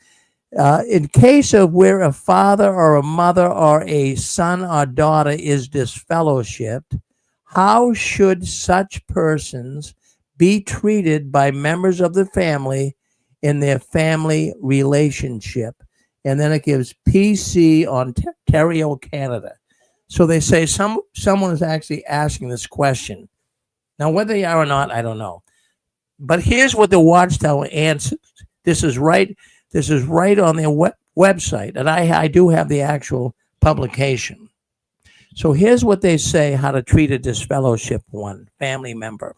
C: in case of where a father or a mother or a son or daughter is disfellowshipped, how should such persons be treated by members of the family in their family relationship? And then it gives PC, Ontario, Canada. So they say someone is actually asking this question. Now, whether they are or not, I don't know. But here's what the Watchtower answers. This is right on their website, and I do have the actual publication. So here's what they say, how to treat a disfellowship family member.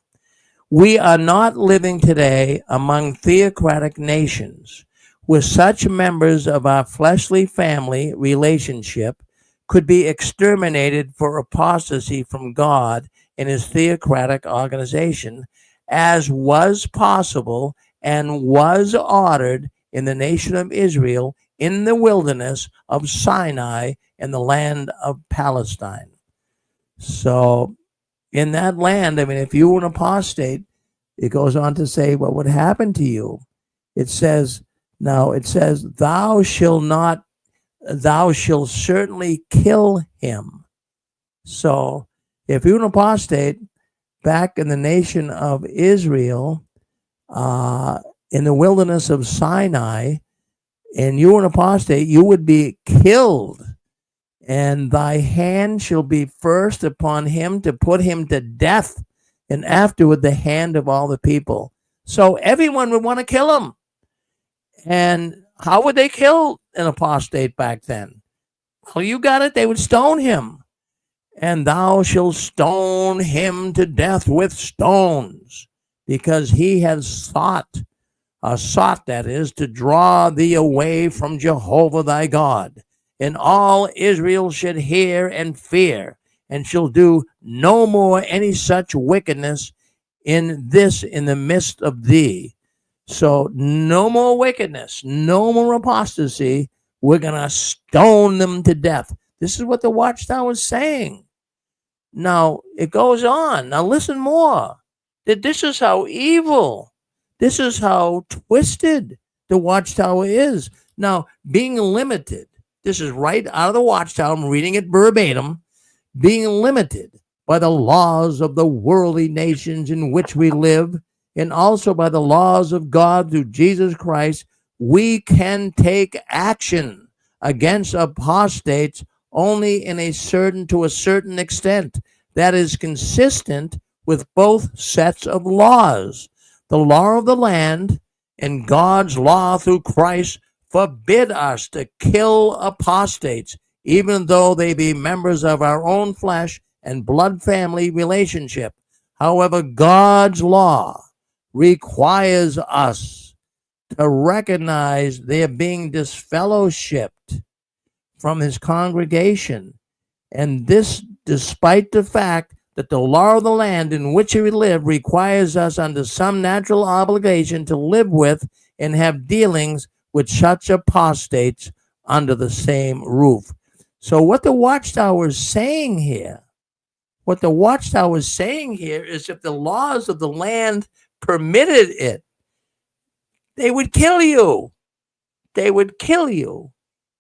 C: We are not living today among theocratic nations where such members of our fleshly family relationship could be exterminated for apostasy from God in his theocratic organization, as was possible and was ordered in the nation of Israel in the wilderness of Sinai in the land of Palestine. So in that land, if you were an apostate, it goes on to say what would happen to you. It says, thou shalt certainly kill him. So if you're an apostate back in the nation of Israel, in the wilderness of Sinai, and you were an apostate, you would be killed. And thy hand shall be first upon him to put him to death, and afterward the hand of all the people. So everyone would want to kill him. And how would they kill an apostate back then? Well, you got it. They would stone him. And thou shalt stone him to death with stones, because he has sought, that is, to draw thee away from Jehovah thy God. And all Israel should hear and fear, and shall do no more any such wickedness in the midst of thee. So no more wickedness, no more apostasy. We're going to stone them to death. This is what the Watchtower is saying. Now, it goes on. Now, listen more. That this is how evil, this is how twisted the Watchtower is. Now, being limited, this is right out of the Watchtower. I'm reading it verbatim. being limited by the laws of the worldly nations in which we live, and also by the laws of God through Jesus Christ, we can take action against apostates only to a certain extent that is consistent with both sets of laws. The law of the land and God's law through Christ forbid us to kill apostates, even though they be members of our own flesh and blood family relationship. However, God's law requires us to recognize their being disfellowshipped from his congregation, and this despite the fact that the law of the land in which we live requires us under some natural obligation to live with and have dealings with such apostates under the same roof. So what the Watchtower is saying here, is if the laws of the land permitted it, they would kill you. They would kill you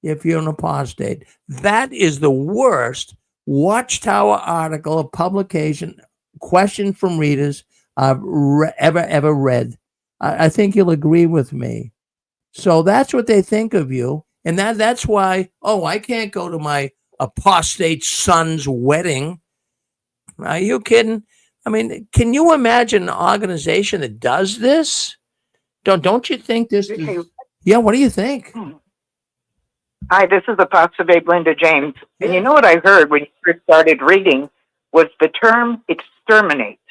C: if you're an apostate. That is the worst Watchtower article of publication, question from readers I've ever read. I think you'll agree with me. So that's what they think of you. And that's why, I can't go to my apostate son's wedding. Are you kidding? I mean, can you imagine an organization that does this? Don't you think this is... Yeah, what do you think?
N: Hi, this is Apostle Babe Linda James. And you know what I heard when you first started reading was the term exterminate.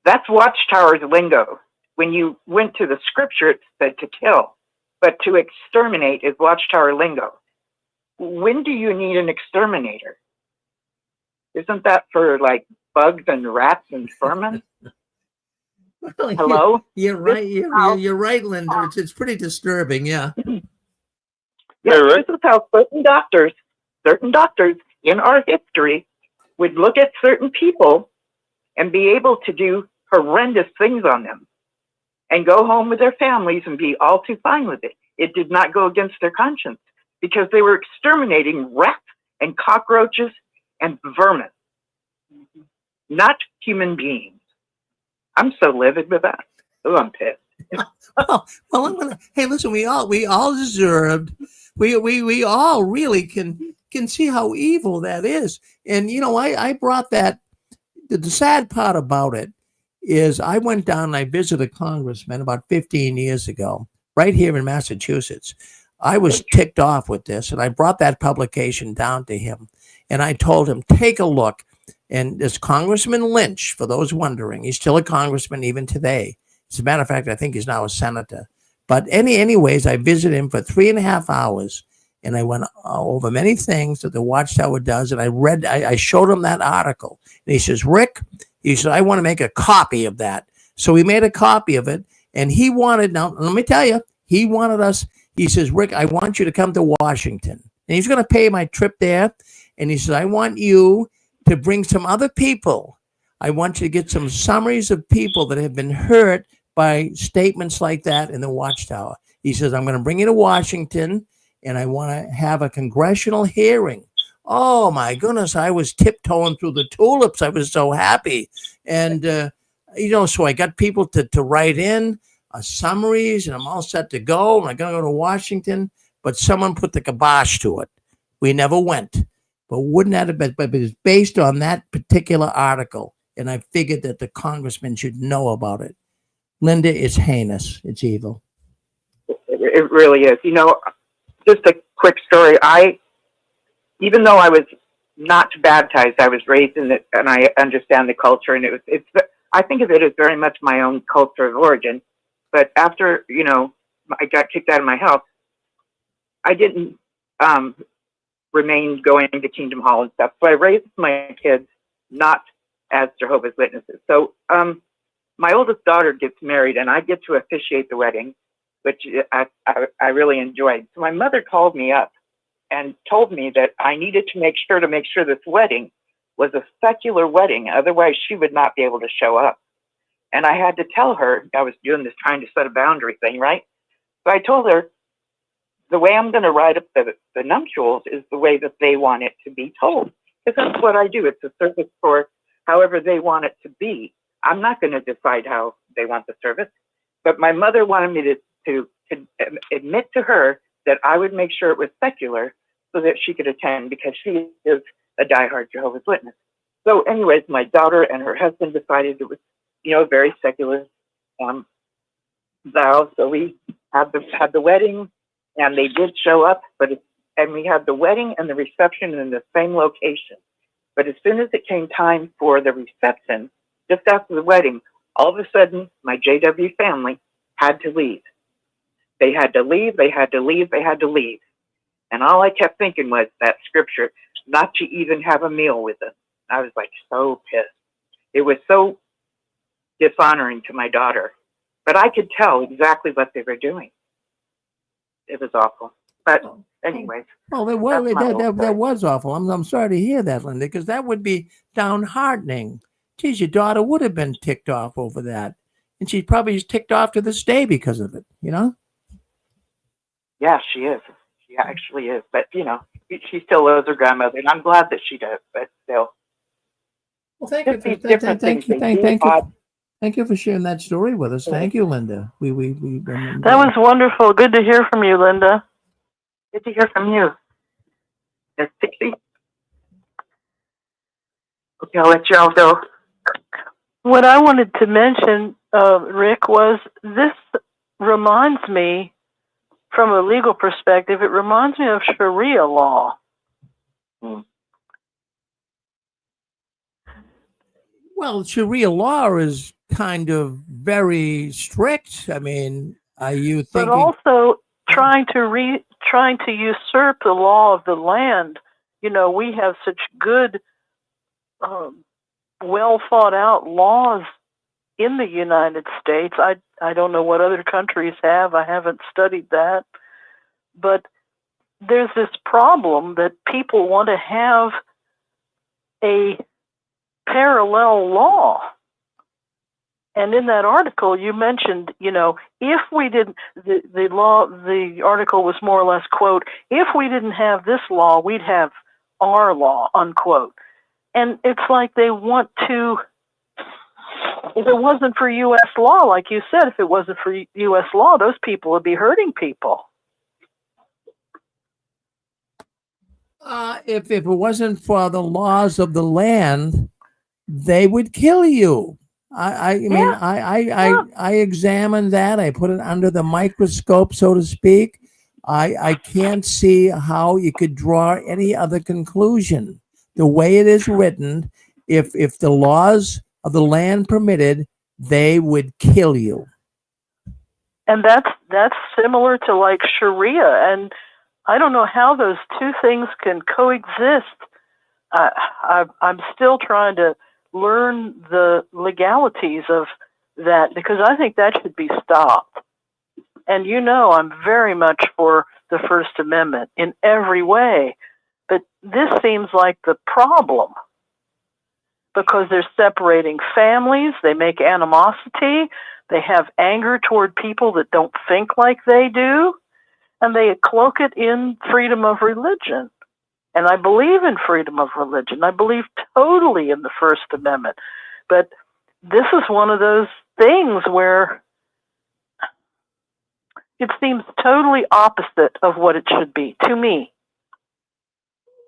N: That's Watchtower's lingo. When you went to the scripture, it said to kill. But to exterminate is Watchtower lingo. When do you need an exterminator? Isn't that for like bugs and rats and vermin?
C: Well,
N: Hello?
C: You're right. You're right, Linda. It's pretty disturbing. Yeah.
N: Yes, this is how certain doctors in our history would look at certain people and be able to do horrendous things on them and go home with their families and be all too fine with it. It did not go against their conscience because they were exterminating rats and cockroaches and vermin, not human beings. I'm so livid with that. Oh, I'm pissed.
C: Hey, listen, we all deserved. We all really can see how evil that is. And I brought that. The sad part about it is I went down and I visited a congressman about 15 years ago, right here in Massachusetts. I was ticked off with this, and I brought that publication down to him, and I told him, take a look. And this Congressman Lynch, for those wondering, he's still a congressman even today. As a matter of fact, I think he's now a senator. But anyways, I visited him for 3.5 hours, and I went over many things that the Watchtower does. And I showed him that article. And he says, Rick, I want to make a copy of that. So we made a copy of it. And now let me tell you, he wanted us, he says, Rick, I want you to come to Washington. And he's going to pay my trip there. And he says, I want you to bring some other people. I want you to get some summaries of people that have been hurt by statements like that in the Watchtower. He says, I'm going to bring you to Washington, and I want to have a congressional hearing. Oh, my goodness. I was tiptoeing through the tulips. I was so happy. And, so I got people to write in summaries, and I'm all set to go. And I'm going to go to Washington, but someone put the kibosh to it. We never went. But wouldn't that have been? But it was based on that particular article, and I figured that the congressman should know about it. Linda, it's heinous. It's evil.
N: It really is. Just a quick story. Even though I was not baptized, I was raised in it, and I understand the culture, and I think of it as very much my own culture of origin. But after I got kicked out of my house, I didn't remain going to Kingdom Hall and stuff. So I raised my kids not as Jehovah's Witnesses. So my oldest daughter gets married, and I get to officiate the wedding, which I really enjoyed. So my mother called me up and told me that I needed to make sure this wedding was a secular wedding. Otherwise, she would not be able to show up. And I had to tell her, I was doing this, trying to set a boundary thing, right? So I told her, the way I'm going to write up the nuptials is the way that they want it to be told. Because that's what I do. It's a service for however they want it to be. I'm not going to decide how they want the service. But my mother wanted me to admit to her that I would make sure it was secular so that she could attend, because she is a diehard Jehovah's Witness. So anyways, my daughter and her husband decided it was, a very secular vow. So we had the wedding, and they did show up, and we had the wedding and the reception in the same location. But as soon as it came time for the reception, just after the wedding, all of a sudden, my JW family had to leave. They had to leave, they had to leave, they had to leave. And all I kept thinking was that scripture, not to even have a meal with them. I was like so pissed. It was so dishonoring to my daughter. But I could tell exactly what they were doing. It was awful. But anyways.
C: Well, that was awful. I'm sorry to hear that, Linda, because that would be downheartening. Geez, your daughter would have been ticked off over that. And she's probably ticked off to this day because of it,
N: Yeah, she is. She actually is. But, she still loves her grandmother, and I'm glad that she does, but still.
C: Well, thank you for sharing that story with us. Thank you, Linda.
O: That was wonderful. Good to hear from you, Linda.
N: Good to hear from you. Miss Pixie? Okay, I'll let y'all go.
O: What I wanted to mention, Rick, was this reminds me, from a legal perspective, it reminds me of Sharia law.
C: Well, Sharia law is kind of very strict. I mean, are you thinking?
O: But also trying to usurp the law of the land. We have such good, well thought out laws in the United States. I don't know what other countries have. I haven't studied that. But there's this problem that people want to have a parallel law. And in that article, you mentioned, if we didn't, the article was more or less, quote, if we didn't have this law, we'd have our law, unquote. And it's like they want to, if it wasn't for U.S. law, like you said, if it wasn't for U.S. law, those people would be hurting people.
C: If it wasn't for the laws of the land, they would kill you. I examined that. I put it under the microscope, so to speak. I can't see how you could draw any other conclusion. The way it is written, if the laws of the land permitted, they would kill you.
O: And that's similar to like Sharia, and I don't know how those two things can coexist. I'm still trying to learn the legalities of that, because I think that should be stopped. And I'm very much for the First Amendment in every way, but this seems like the problem, because they're separating families, they make animosity, they have anger toward people that don't think like they do, and they cloak it in freedom of religion. And I believe in freedom of religion. I believe totally in the First Amendment. But this is one of those things where it seems totally opposite of what it should be, to me.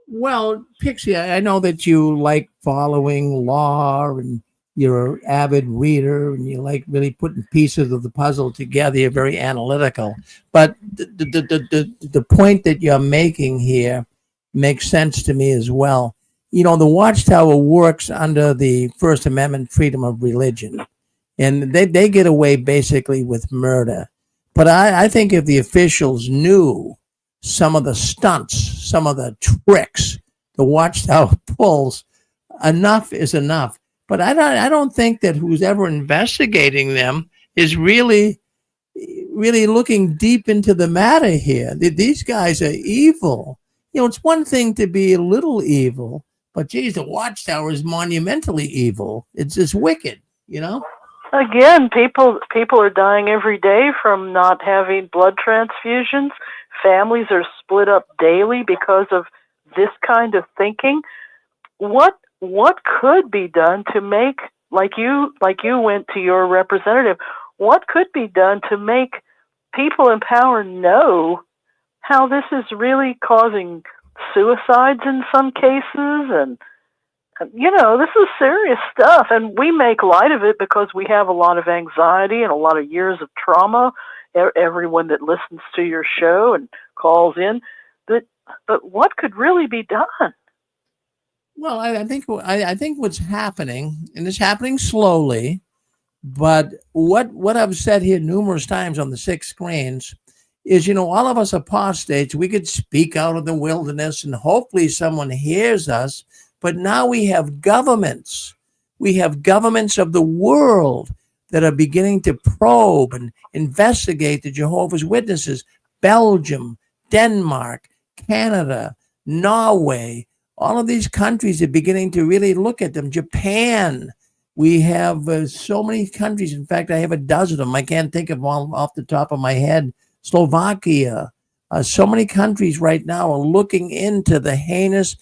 C: Well, Pixie, I know that you like following law and you're an avid reader and you like really putting pieces of the puzzle together. You're very analytical. But the point that you're making here makes sense to me as well. The Watchtower works under the First Amendment, freedom of religion, and they get away basically with murder. But I think if the officials knew some of the stunts, some of the tricks the Watchtower pulls, enough is enough. But I don't think that who's ever investigating them is really looking deep into the matter here. These guys are evil. It's one thing to be a little evil, but geez, the Watchtower is monumentally evil. It's just wicked,
O: Again, people are dying every day from not having blood transfusions. Families are split up daily because of this kind of thinking. what could be done to make, like you went to your representative, what could be done to make people in power know how this is really causing suicides in some cases? And this is serious stuff, and we make light of it because we have a lot of anxiety and a lot of years of trauma. Everyone that listens to your show and calls in, but what could really be done?
C: Well, I think what's happening, and it's happening slowly, but what I've said here numerous times on the 6 screens is, all of us apostates, we could speak out of the wilderness and hopefully someone hears us. But now we have governments. We have governments of the world that are beginning to probe and investigate the Jehovah's Witnesses. Belgium, Denmark, Canada, Norway, all of these countries are beginning to really look at them. Japan. We have so many countries. In fact, I have a dozen of them. I can't think of all off the top of my head. Slovakia. So many countries right now are looking into the heinous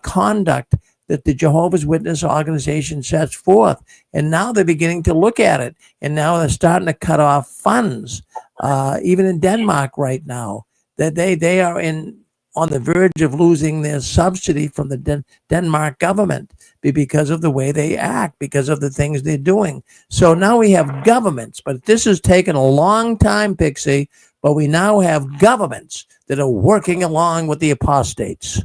C: conduct that the Jehovah's Witness organization sets forth. And now they're beginning to look at it. And now they're starting to cut off funds, even in Denmark right now, that they are on the verge of losing their subsidy from the Denmark government because of the way they act, because of the things they're doing. So now we have governments, but this has taken a long time, Pixie, but we now have governments that are working along with the apostates.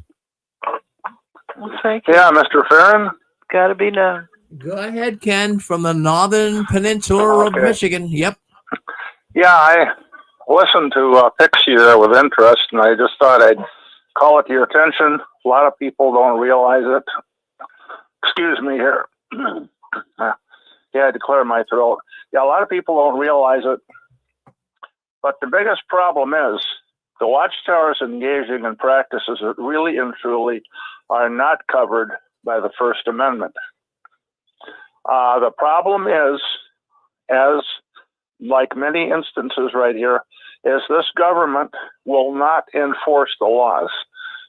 O: Well, thank you.
G: Yeah, Mr. Farron?
O: Got to be known.
C: Go ahead, Ken, from the northern peninsula of Michigan. Yep.
G: Yeah, I listened to Pixie there with interest, and I just thought I'd call it to your attention. A lot of people don't realize it. Excuse me here. I had to clear my throat. Yeah, a lot of people don't realize it. But the biggest problem is the Watchtower is engaging in practices that really and truly are not covered by the First Amendment. The problem is, as like many instances right here, is this government will not enforce the laws.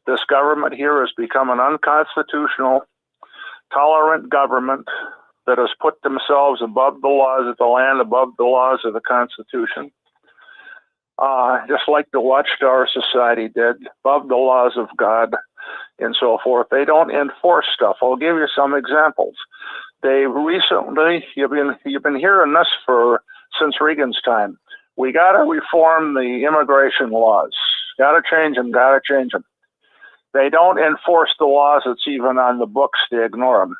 G: This government here has become an unconstitutional, tolerant government that has put themselves above the laws of the land, above the laws of the Constitution. Just like the Watchtower Society did, above the laws of God and so forth. They don't enforce stuff. I'll give you some examples. They recently, you've been hearing this since Reagan's time. We got to reform the immigration laws. Got to change them. They don't enforce the laws that's even on the books. They ignore them.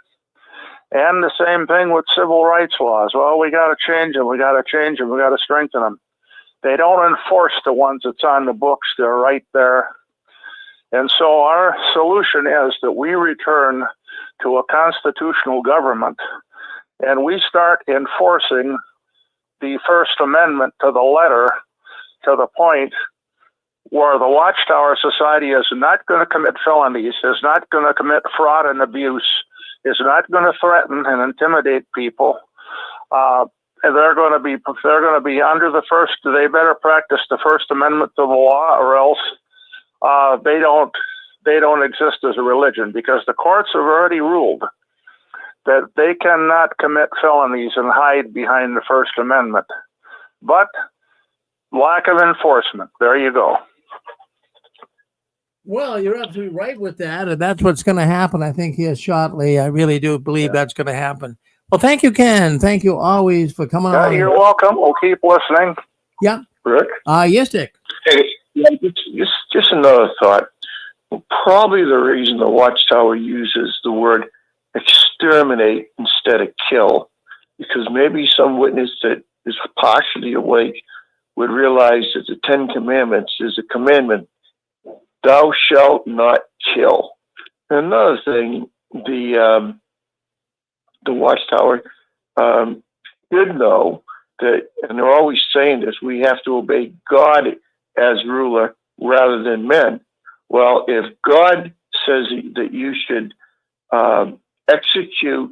G: And the same thing with civil rights laws. Well, we got to change them. We got to strengthen them. They don't enforce the ones that's on the books. They're right there. And so our solution is that we return to a constitutional government and we start enforcing the First Amendment to the letter, to the point where the Watchtower Society is not going to commit felonies, is not going to commit fraud and abuse, is not going to threaten and intimidate people. And they're going to be under the first. They better practice the First Amendment to the law, or else they don't exist as a religion, because the courts have already ruled that they cannot commit felonies and hide behind the First Amendment. But lack of enforcement. There you go.
C: Well, you're absolutely right with that, and that's what's going to happen, I think, here shortly. I really do believe that's going to happen. Well, thank you, Ken. Thank you always for coming on.
G: You're welcome. We'll keep listening.
C: Yep.
F: Rick?
C: Yes, Dick.
F: Hey, just another thought. Probably the reason the Watchtower uses the word exterminate instead of kill, because maybe some witness that is partially awake would realize that the Ten Commandments is a commandment: thou shalt not kill. Another thing, the Watchtower did know that, and they're always saying this, we have to obey God as ruler rather than men. Well, if God says that you should execute,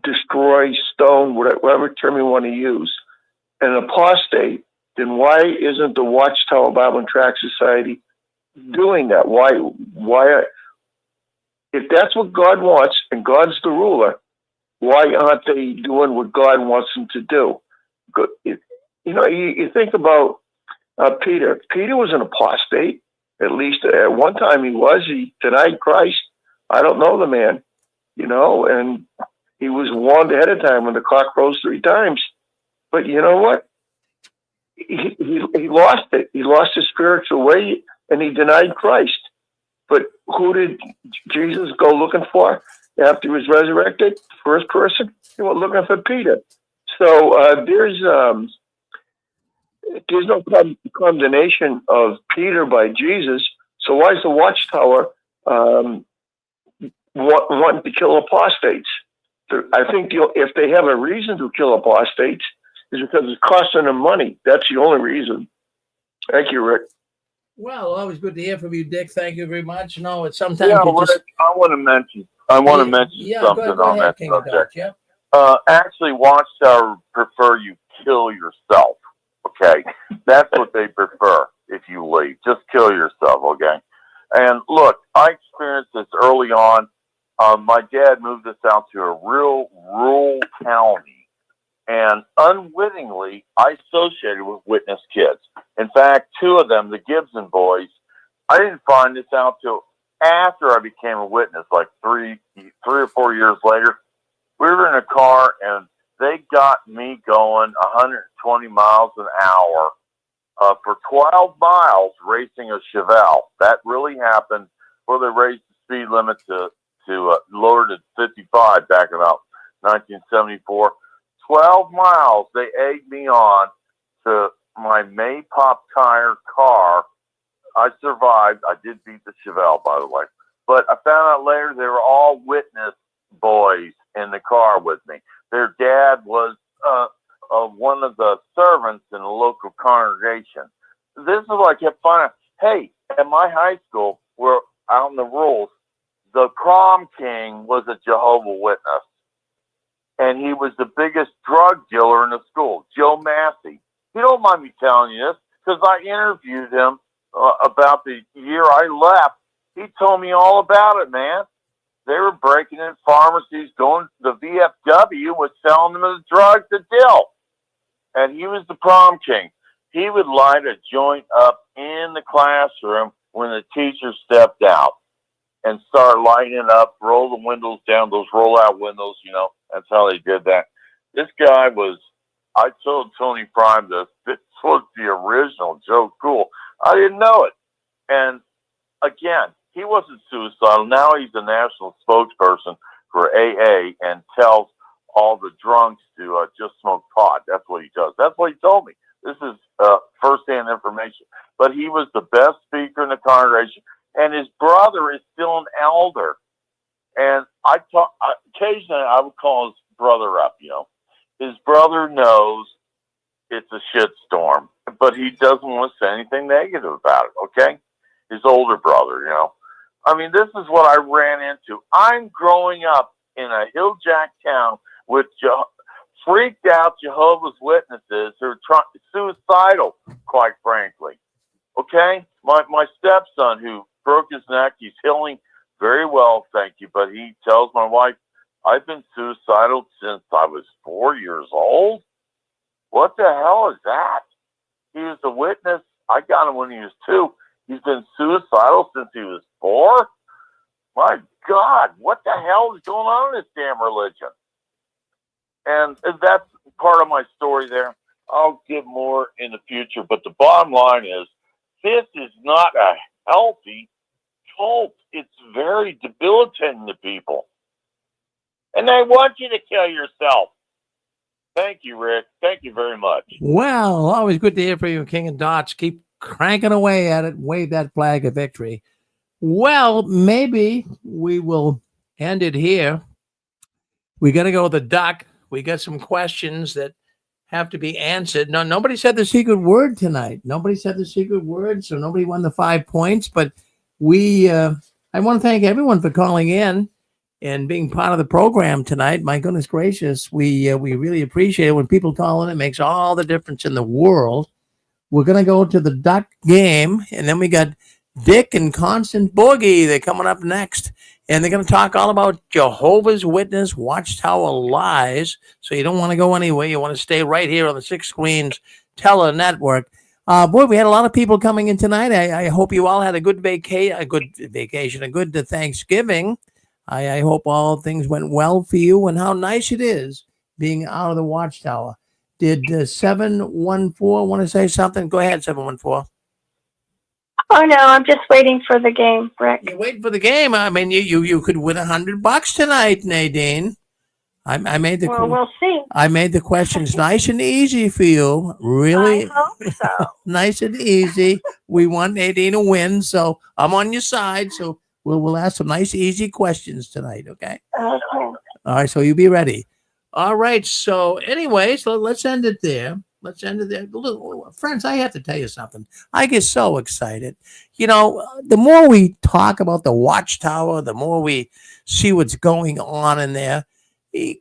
F: destroy, stone, whatever term you want to use, an apostate, then why isn't the Watchtower Bible and Tract Society doing that? Why? If that's what God wants and God's the ruler, why aren't they doing what God wants them to do? You think about Peter. Peter was an apostate. At least at one time he was. He denied Christ. I don't know the man, and he was warned ahead of time when the cock crows 3 times. But you know what? He lost it. He lost his spiritual way, and he denied Christ. But who did Jesus go looking for after he was resurrected? First person? He went looking for Peter. So there's no condemnation of Peter by Jesus. So why is the Watchtower wanting to kill apostates? I think if they have a reason to kill apostates, is because it's costing them money. That's the only reason. Thank you, Rick.
C: Well, always good to hear from you, Dick. Thank you very much. No, it's sometimes
H: Yeah,
C: you just...
H: Rick, I want to mention something
C: go
H: on
C: ahead,
H: that
C: King
H: subject.
C: Dodge,
H: Actually, Watchtower prefer you kill yourself. Okay, that's what they prefer. If you leave, just kill yourself. Okay, and look, I experienced this early on. My dad moved us out to a real rural county, and unwittingly, I associated with witness kids. In fact, 2 of them, the Gibson boys, I didn't find this out till after I became a witness, like 3 or 4 years later. We were in a car, and they got me going 120 miles an hour for 12 miles racing a Chevelle. That really happened where they raised the speed limit to lower to 55 back in about 1974. 12 miles they egged me on to my Maypop tire car. I survived. I did beat the Chevelle, by the way. But I found out later they were all witness boys in the car with me. Their dad was one of the servants in a local congregation. This is what I kept finding. Hey, at my high school, we're out in the rules, the prom king was a Jehovah's Witness. And he was the biggest drug dealer in the school, Joe Massey. You don't mind me telling you this, because I interviewed him about the year I left. He told me all about it, man. They were breaking in pharmacies, going to the VFW, was selling them the drugs to deal. And he was the prom king. He would light a joint up in the classroom when the teacher stepped out and start lighting it up, roll the windows down, those roll-out windows, That's how they did that. This guy was, I told Tony Prime this was the original Joe Cool. I didn't know it. And again, he wasn't suicidal. Now he's the national spokesperson for AA and tells all the drunks to just smoke pot. That's what he does. That's what he told me. This is firsthand information. But he was the best speaker in the congregation, and his brother is still an elder. And occasionally I would call his brother up, His brother knows it's a shitstorm, but he doesn't want to say anything negative about it, okay? His older brother, I mean, this is what I ran into. I'm growing up in a hill jack town with freaked out Jehovah's Witnesses who are suicidal, quite frankly. Okay? My stepson who broke his neck, he's healing very well, thank you, but he tells my wife, I've been suicidal since I was 4 years old. What the hell is that? He was a witness. I got him when he was 2. He's been suicidal since he was 4? My God, what the hell is going on in this damn religion? And that's part of my story there. I'll give more in the future, but the bottom line is, this is not a healthy cult. It's very debilitating to people. And they want you to kill yourself. Thank you, Rick. Thank you very much.
C: Well, always good to hear from you, King and Dots. Keep cranking away at it. Wave that flag of victory. Well, maybe we will end it here. We got to go with the duck. We got some questions that have to be answered. No, nobody said the secret word tonight. Nobody said the secret word, so nobody won the 5 points. But I want to thank everyone for calling in and being part of the program tonight. My goodness gracious, we really appreciate it. When people call in, it makes all the difference in the world. We're going to go to the duck game, and then we got Dick and Constant Boogie. They're coming up next. and they're going to talk all about Jehovah's Witness Watchtower lies. So you don't want to go anywhere. You want to stay right here on the Six Screens Tele Network. Boy, we had a lot of people coming in tonight. I hope you all had a good vacation, a good Thanksgiving. I hope all things went well for you, and how nice it is being out of the Watchtower. Did 714 want to say something? Go ahead, 714.
E: Oh no, I'm just waiting for the game, Rick.
C: You're waiting for the game. I mean, you could win $100 tonight, Nadine. I made the
E: Well, we'll see.
C: I made the questions nice and easy for you. Really,
E: I hope so.
C: nice and easy. We want Nadine to win, so I'm on your side. So we'll ask some nice, easy questions tonight. Okay.
E: Okay.
C: All right. So you be ready. All right. So anyway, so let's end it there. Let's end it there. Look, friends, I have to tell you something. I get so excited. You know, the more we talk about the Watchtower, the more we see what's going on in there.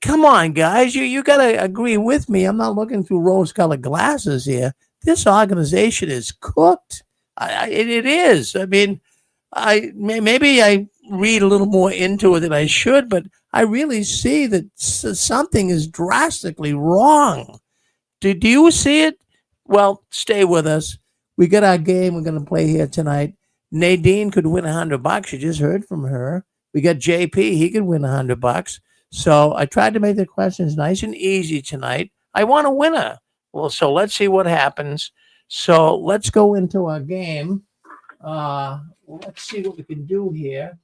C: Come on, guys. You got to agree with me. I'm not looking through rose-colored glasses here. This organization is cooked. It is. I mean, maybe I read a little more into it than I should, but I really see that something is drastically wrong. Do you see it? Well, stay with us. We got our game we're going to play here tonight. Nadine could win $100. You just heard from her. We got JP. He could win $100. So I tried to make the questions nice and easy tonight. I want a winner. Well, so let's see what happens. So let's go into our game. Let's see what we can do here.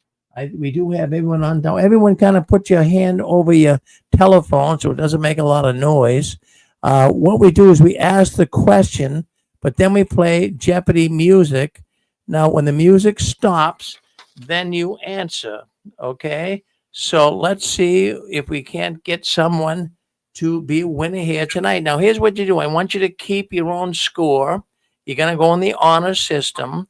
C: We do have everyone on. Everyone kind of put your hand over your telephone so it doesn't make a lot of noise. What we do is we ask the question, but then we play Jeopardy music. Now, when the music stops, then you answer. Okay? So let's see if we can't get someone to be a winner here tonight. Now, here's what you do. I want you to keep your own score. You're going to go in the honor system.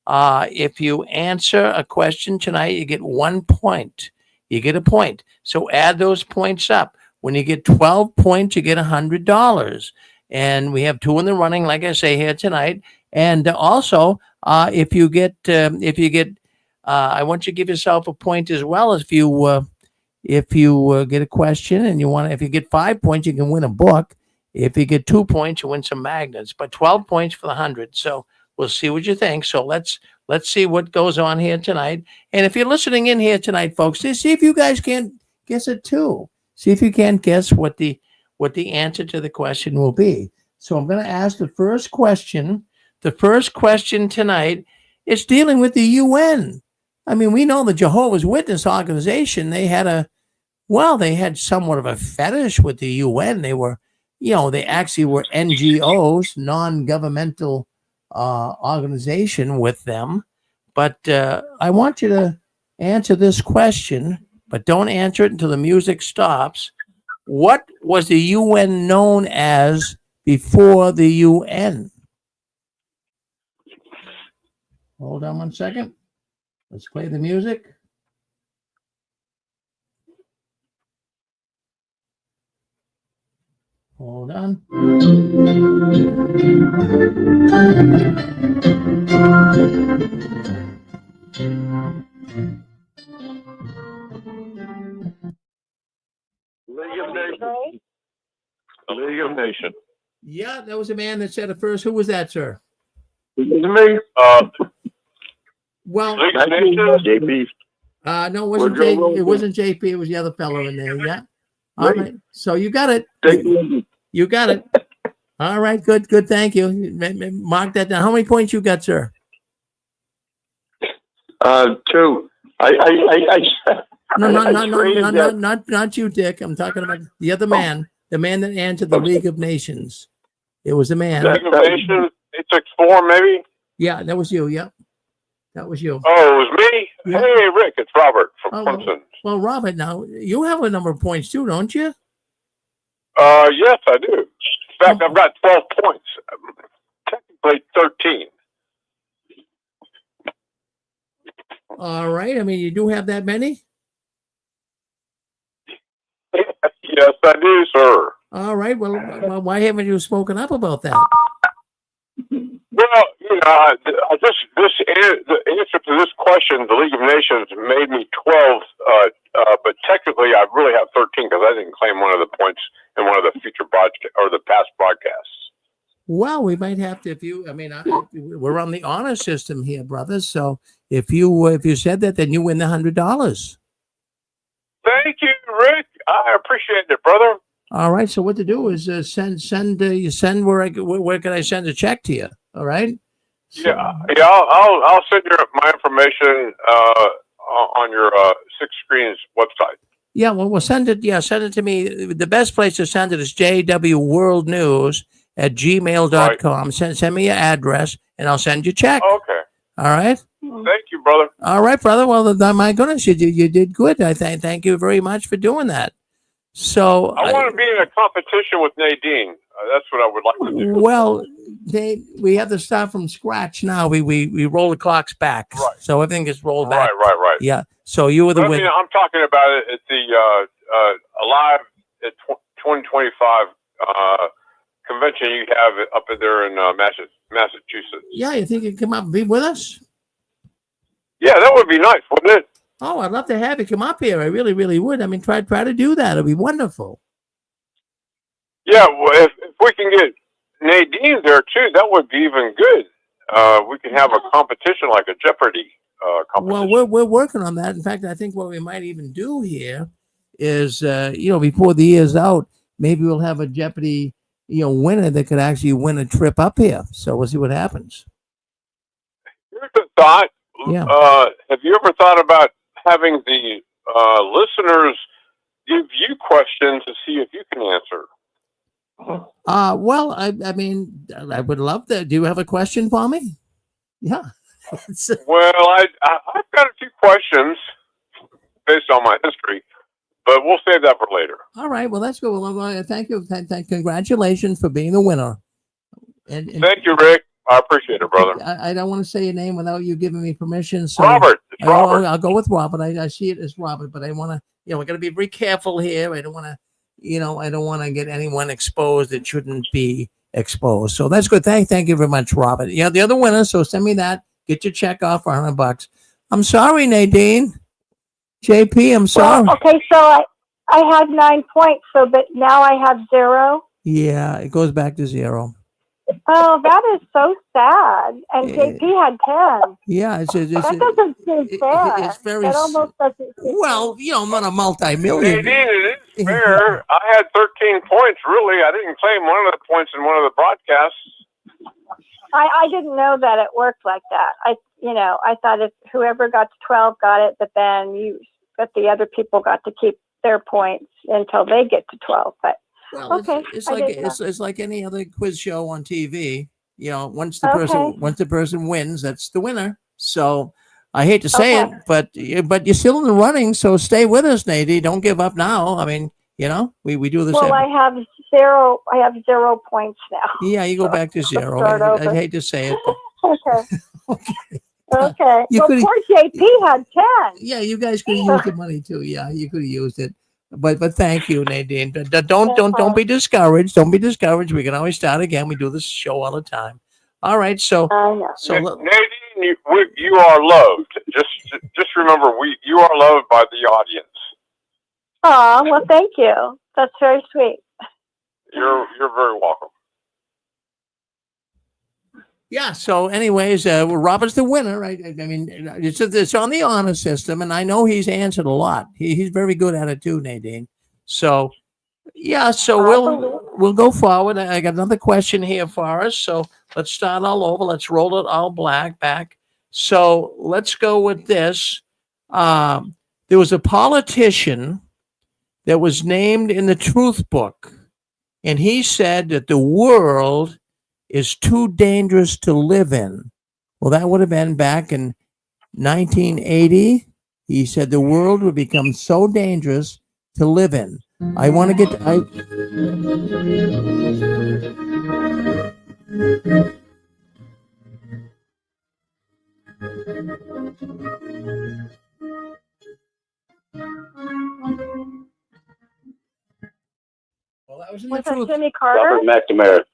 C: If you answer a question tonight, you get 1 point. You get a point. So add those points up. When you get 12 points, you get $100. And we have 2 in the running, like I say here tonight. And also, if you get, I want you to give yourself a point as well. If you get a question and if you get 5 points, you can win a book. If you get 2 points, you win some magnets. But 12 points for the 100. So we'll see what you think. So let's see what goes on here tonight. And if you're listening in here tonight, folks, see if you guys can't guess it too. See if you can't guess what the answer to the question will be. So I'm going to ask the first question. The first question tonight is dealing with the UN. I mean, we know the Jehovah's Witness organization, they had somewhat of a fetish with the UN. They were, they actually were NGOs, non-governmental organization with them. But I want you to answer this question, but don't answer it until the music stops. What was the UN known as before the UN? Hold on 1 second. Let's play the music. Hold on.
H: League of Nations.
C: Yeah, that was a man that said it first. Who was that, sir?
H: It was me.
C: Well,
H: League of Nations. JP.
C: No, it wasn't it wasn't JP. It was the other fellow in there. Yeah. All right. So you got it. You got it. All right. Good. Thank you. Mark that down. How many points you got, sir?
F: 2.
C: No, not you, Dick. I'm talking about the other man, the man that answered the League of Nations. It was a man.
H: League of Nations, 864, maybe?
C: Yeah, that was you. Yep. That was you.
H: Oh, it was me?
C: Yeah.
H: Hey, Rick, it's Robert from Clemson.
C: Well, Robert, now, you have a number of points too, don't you?
H: Yes, I do. In fact, I've got 12 points. Technically 13.
C: All right. I mean, you do have that many?
H: Yes, I do, sir.
C: All right. Well, why haven't you spoken up about that?
H: Well,
P: the answer to this question, the League of Nations made me 12, but technically I really have 13 because I didn't claim one of the points in one of the future broadcast or the past broadcasts.
C: Well, we might have to. If you, I mean, we're on the honor system here, brothers. So if you said that, then you win the $100.
P: Thank you, Rick. I appreciate it, brother.
C: All right. So what to do is send where can I send a check to you? All right.
P: Yeah. I'll send you my information on your Six Screens website.
C: Yeah. Well, we'll send it. Yeah, send it to me. The best place to send it is jwworldnews@gmail.com. Right. Send me your address, and I'll send you a check.
P: Okay.
C: All right.
P: Thank you, brother.
C: All right, brother. Well, my goodness, you did good. I thank you very much for doing that. So
P: I want to be in a competition with Nadine. That's what I would like to do.
C: Well, we have to start from scratch now. We roll the clocks back, right. So everything gets rolled back.
P: Right.
C: Yeah. So you were the winner.
P: I'm talking about it at the Alive at 2025 convention you have up there in Massachusetts.
C: Yeah, you think you can come up and be with us?
P: Yeah, that would be nice, wouldn't it?
C: Oh, I'd love to have you come up here. I really, really would. I mean, try to do that. It'd be wonderful.
P: Yeah, well, if we can get Nadine there too, that would be even good. We can have a competition like a Jeopardy competition.
C: Well, we're working on that. In fact, I think what we might even do here is, before the year's out, maybe we'll have a Jeopardy, winner that could actually win a trip up here. So we'll see what happens.
P: Here's a thought.
C: Yeah.
P: Have you ever thought about having the listeners give you questions to see if you can answer?
C: Well, I mean, I would love that. Do you have a question for me? Yeah.
P: Well, I've got a few questions based on my history, but we'll save that for later.
C: All right. Well, that's good. Well, thank you. Congratulations for being the winner. And
P: thank you, Rick. I appreciate it, brother.
C: I don't want to say your name without you giving me permission. So
P: Robert. It's Robert.
C: I'll go with Robert. I see it as Robert, but I want to, we're going to be very careful here. I don't want to, I don't want to get anyone exposed that shouldn't be exposed. So that's good. Thank you very much, Robert. Yeah, the other winner. So send me that. Get your check off for $100. I'm sorry, Nadine. JP, I'm sorry.
E: Well, okay, so I had 9 points, but now I have 0.
C: Yeah, it goes back to 0.
E: Oh, that is so sad. And JP had 10.
C: Yeah,
E: that doesn't seem fair.
C: It's very.
E: That almost doesn't seem
C: well, I'm not a multi-million.
P: Nadine, it is fair. I had 13 points. Really, I didn't claim one of the points in one of the broadcasts.
E: I didn't know that it worked like that. I thought if whoever got to 12 got it, but then the other people got to keep their points until they get to 12. But
C: well,
E: okay,
C: it's like any other quiz show on TV. Once the person wins, that's the winner. So I hate to say it, but you're still in the running. So stay with us, Nadine. Don't give up now. I mean, we do this.
E: Well, I have 0. I have 0 points now.
C: Yeah, you go back to 0. I hate to say it.
E: Okay. Okay. Well, poor JP had 10.
C: Yeah, you guys could have used the money too. Yeah, you could have used it. But thank you, Nadine. Don't be discouraged. Don't be discouraged. We can always start again. We do this show all the time. All right. So
P: Nadine, you are loved. Just remember, you are loved by the audience.
E: Oh, well, thank you. That's very sweet.
P: You're very welcome.
C: Yeah. So, anyways, Robert's the winner, right? I mean, it's on the honor system, and I know he's answered a lot. He's very good at it too, Nadine. So, yeah. So we'll go forward. I got another question here for us. So let's start all over. Let's roll it all back. So let's go with this. There was a politician that was named in the Truth Book, and he said that the world is too dangerous to live in. Well, that would have been back in 1980. He said the world would become so dangerous to live in. I want to get... Well, that was in the truth.
E: Jimmy Carter?
F: Robert McNamara.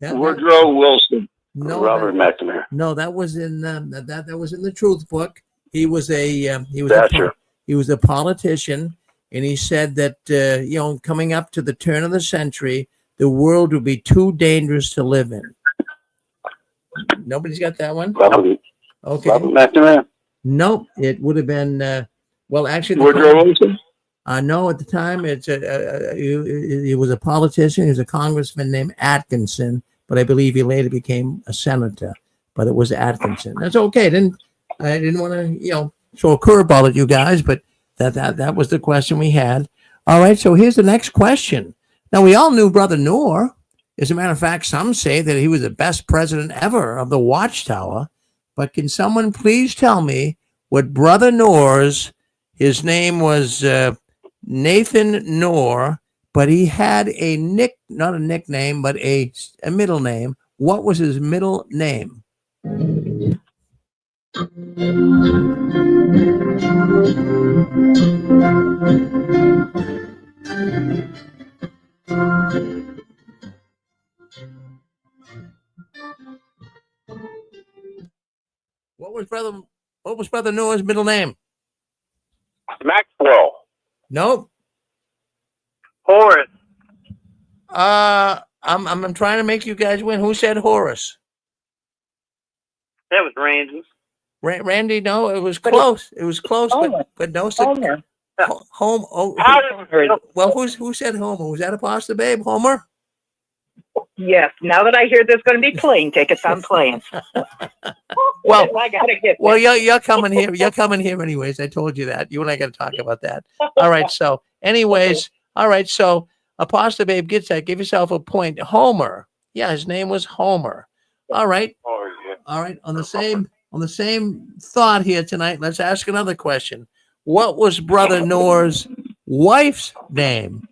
C: Yeah,
F: Woodrow Wilson.
C: No,
F: Robert McNamara.
C: no, that was in that was in the Truth Book. He was a
F: Thatcher.
C: he was a politician, and he said that coming up to the turn of the century, the world would be too dangerous to live in. Nobody's got that one.
F: Robert,
C: Okay.
F: Robert McNamara.
C: Nope, it would have been well, actually.
F: Woodrow Wilson.
C: No, at the time, he was a politician. He was a congressman named Atkinson, but I believe he later became a senator. But it was Atkinson. That's okay. I didn't want to, throw a curveball at you guys, but that was the question we had. All right, so here's the next question. Now, we all knew Brother Noor. As a matter of fact, some say that he was the best president ever of the Watchtower. But can someone please tell me what Brother Noor's, his name was Nathan Noor, but he had not a nickname, but a middle name. What was his middle name? What was Brother Noah's middle name?
P: Maxwell.
C: Nope.
J: Horace.
C: I'm trying to make you guys win. Who said Horace?
J: That was Randy.
C: Randy, no, it was close. It was close, but no.
N: Homer.
C: Home. Oh, well, who said Homer? Was that Apostle Babe? Homer?
N: Yes. Now that I hear there's going to be plane tickets, I'm playing.
C: Well,
N: I gotta get.
C: Well, you're coming here. You're coming here anyways. I told you that. You and I got to talk about that. All right. So, anyways, all right. So, Apostle Babe gets that. Give yourself a point. Homer. Yeah, his name was Homer. All right.
P: Oh, yeah.
C: All right. On the same thought here tonight, let's ask another question. What was Brother Noor's wife's name?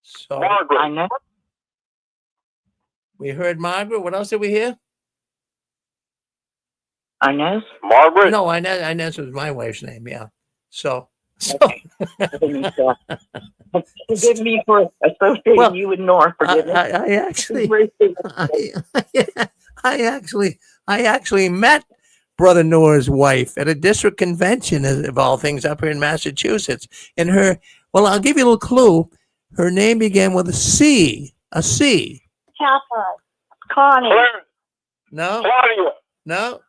C: So
P: Margaret.
C: We heard Margaret. What else did we hear?
N: Inez?
P: Margaret?
C: No, Inez was my wife's name. Yeah. So.
N: Forgive me for associating you with Noor. Forgive me.
C: I actually met Brother Noor's wife at a district convention of all things up here in Massachusetts. And I'll give you a little clue. Her name began with a C. A C.
E: Catherine. Connie.
C: No.
P: Claudia.
C: No.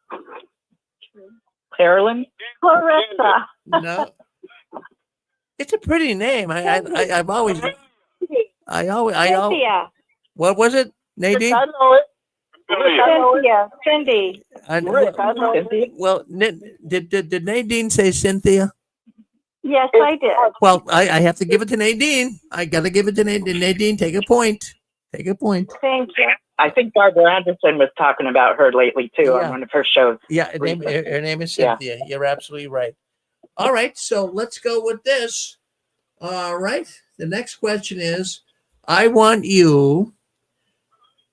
N: Carolyn.
E: Clarissa.
C: No. It's a pretty name. I've always.
E: Cynthia.
C: What was it, Nadine?
E: I know it. Cynthia. Cindy.
C: Well, did Nadine say Cynthia?
E: Yes, I did.
C: Well, I have to give it to Nadine. I got to give it to Nadine. Nadine, take a point. Take a point.
E: Thank you.
N: I think Barbara Anderson was talking about her lately too on one of her shows.
C: Yeah, her name is Cynthia. Yeah. You're absolutely right. All right, so let's go with this. All right, the next question is, I want you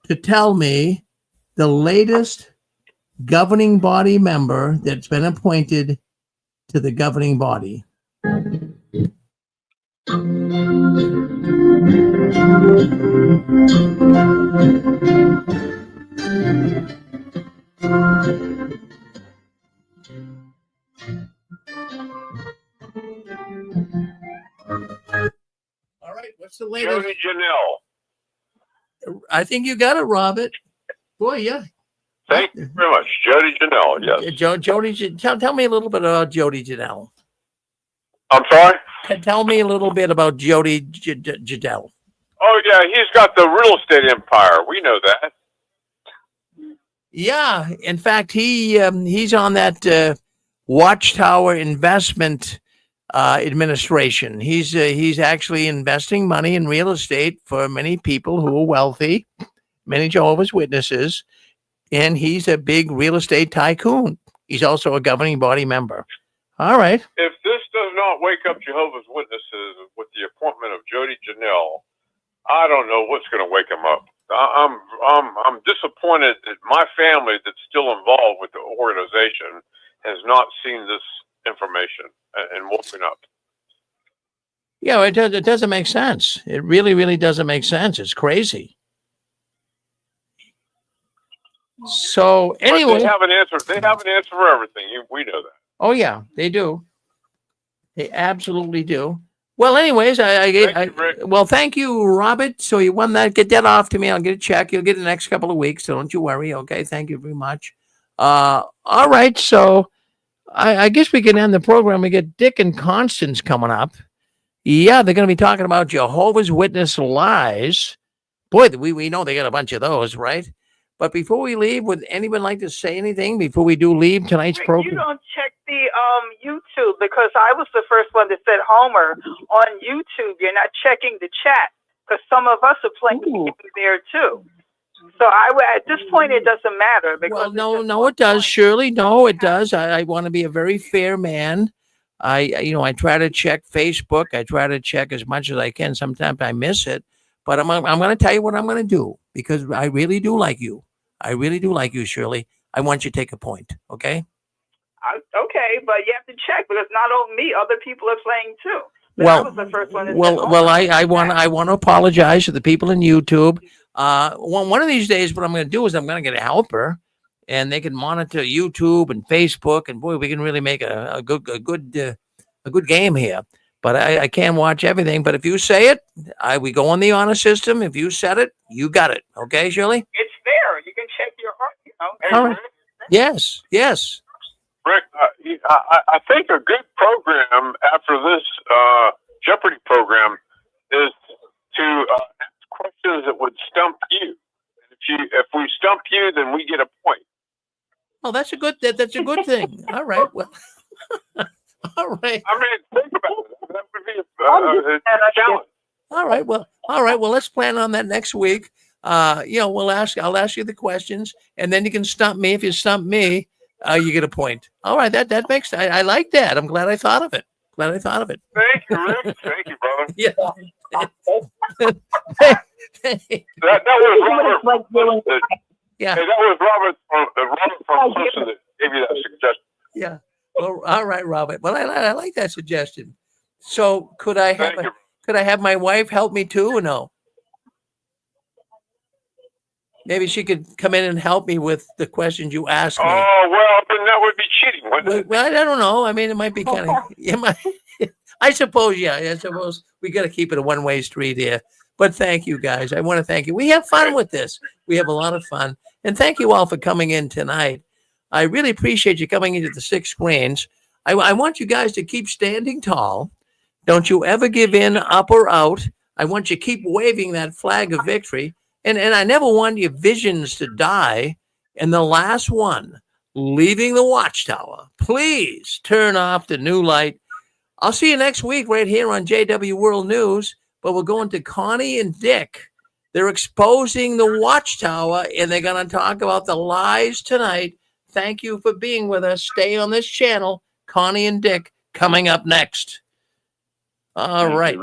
C: to tell me the latest governing body member that's been appointed to the governing body. All right, what's the latest?
P: Jody Janelle.
C: I think you got it, Robert. Boy, yeah.
P: Thank you very much. Jody Janelle, yes.
C: Jody, tell me a little bit about Jody Janelle.
P: I'm sorry?
C: Tell me a little bit about Jody Janelle.
P: Oh, yeah, he's got the real estate empire. We know that.
C: Yeah, in fact, he's on that Watchtower investment administration. He's actually investing money in real estate for many people who are wealthy, many Jehovah's Witnesses, and he's a big real estate tycoon. He's also a governing body member. All right.
P: If this does not wake up Jehovah's Witnesses with the appointment of Jody Janelle, I don't know what's going to wake them up. I'm disappointed that my family that's still involved with the organization has not seen this information and woken up.
C: Yeah, it doesn't make sense. It really, really doesn't make sense. It's crazy. So
P: But
C: anyway,
P: they have an answer. They have an answer for everything. We know that.
C: oh yeah, they do. They absolutely do. Well, anyways, well, thank you, Robert. So you won that. Get that off to me. I'll get a check. You'll get it the next couple of weeks. So don't you worry. Okay. Thank you very much. All right. So I guess we can end the program. We get Dick and Constance coming up. Yeah, they're going to be talking about Jehovah's Witness lies. Boy, we know they got a bunch of those, right? But before we leave, would anyone like to say anything before we do leave tonight's
O: You
C: program?
O: don't check the YouTube, because I was the first one that said Homer on YouTube. You're not checking the chat, because some of us are playing there too. So at this point it doesn't matter, because
C: Well, no, it does, Shirley. No, it does. I want to be a very fair man. I try to check Facebook. I try to check as much as I can. Sometimes I miss it, but I'm going to tell you what I'm going to do, because I really do like you. I really do like you, Shirley. I want you to take a point, okay?
O: okay, but you have to check, because not only me, other people are playing too. But I was the first one that said Homer.
C: I want to apologize to the people in YouTube. One of these days, what I'm going to do is I'm going to get a helper, and they can monitor YouTube and Facebook, and boy, we can really make a good game here. But I can't watch everything. But if you say it, we go on the honor system. If you said it, you got it. Okay, Shirley?
O: It's there. You can check your heart.
C: All right. Yes.
P: Rick, I think a good program after this Jeopardy program is to ask questions that would stump you. If we stump you, then we get a point.
C: Oh, that's a good thing. All right. Well, all right.
P: I mean, think about it. That would be a challenge.
C: All right. Well, let's plan on that next week. I'll ask you the questions, and then you can stump me. If you stump me, you get a point. All right. That makes, I like that. I'm glad I thought of it.
P: Thank you, Rick. Thank you, brother.
C: Yeah.
P: that was Robert.
C: Yeah.
P: Hey, that was Robert from Clemson that gave you that suggestion.
C: Yeah. Well, all right, Robert. Well, I like that suggestion. So could I have my wife help me too, or no? Maybe she could come in and help me with the questions you asked me.
P: Oh, well, then that would be cheating, wouldn't it?
C: Well, I don't know. I mean, it might be kind of. I suppose, yeah. I suppose we got to keep it a one-way street here. But thank you, guys. I want to thank you. We have fun with this. We have a lot of fun. And thank you all for coming in tonight. I really appreciate you coming into the 6 screens. I want you guys to keep standing tall. Don't you ever give in, up or out. I want you to keep waving that flag of victory. And I never want your visions to die. And the last one, leaving the Watchtower, please turn off the new light. I'll see you next week right here on JW World News. But we're going to Connie and Dick. They're exposing the Watchtower, and they're going to talk about the lies tonight. Thank you for being with us. Stay on this channel. Connie and Dick coming up next. All right.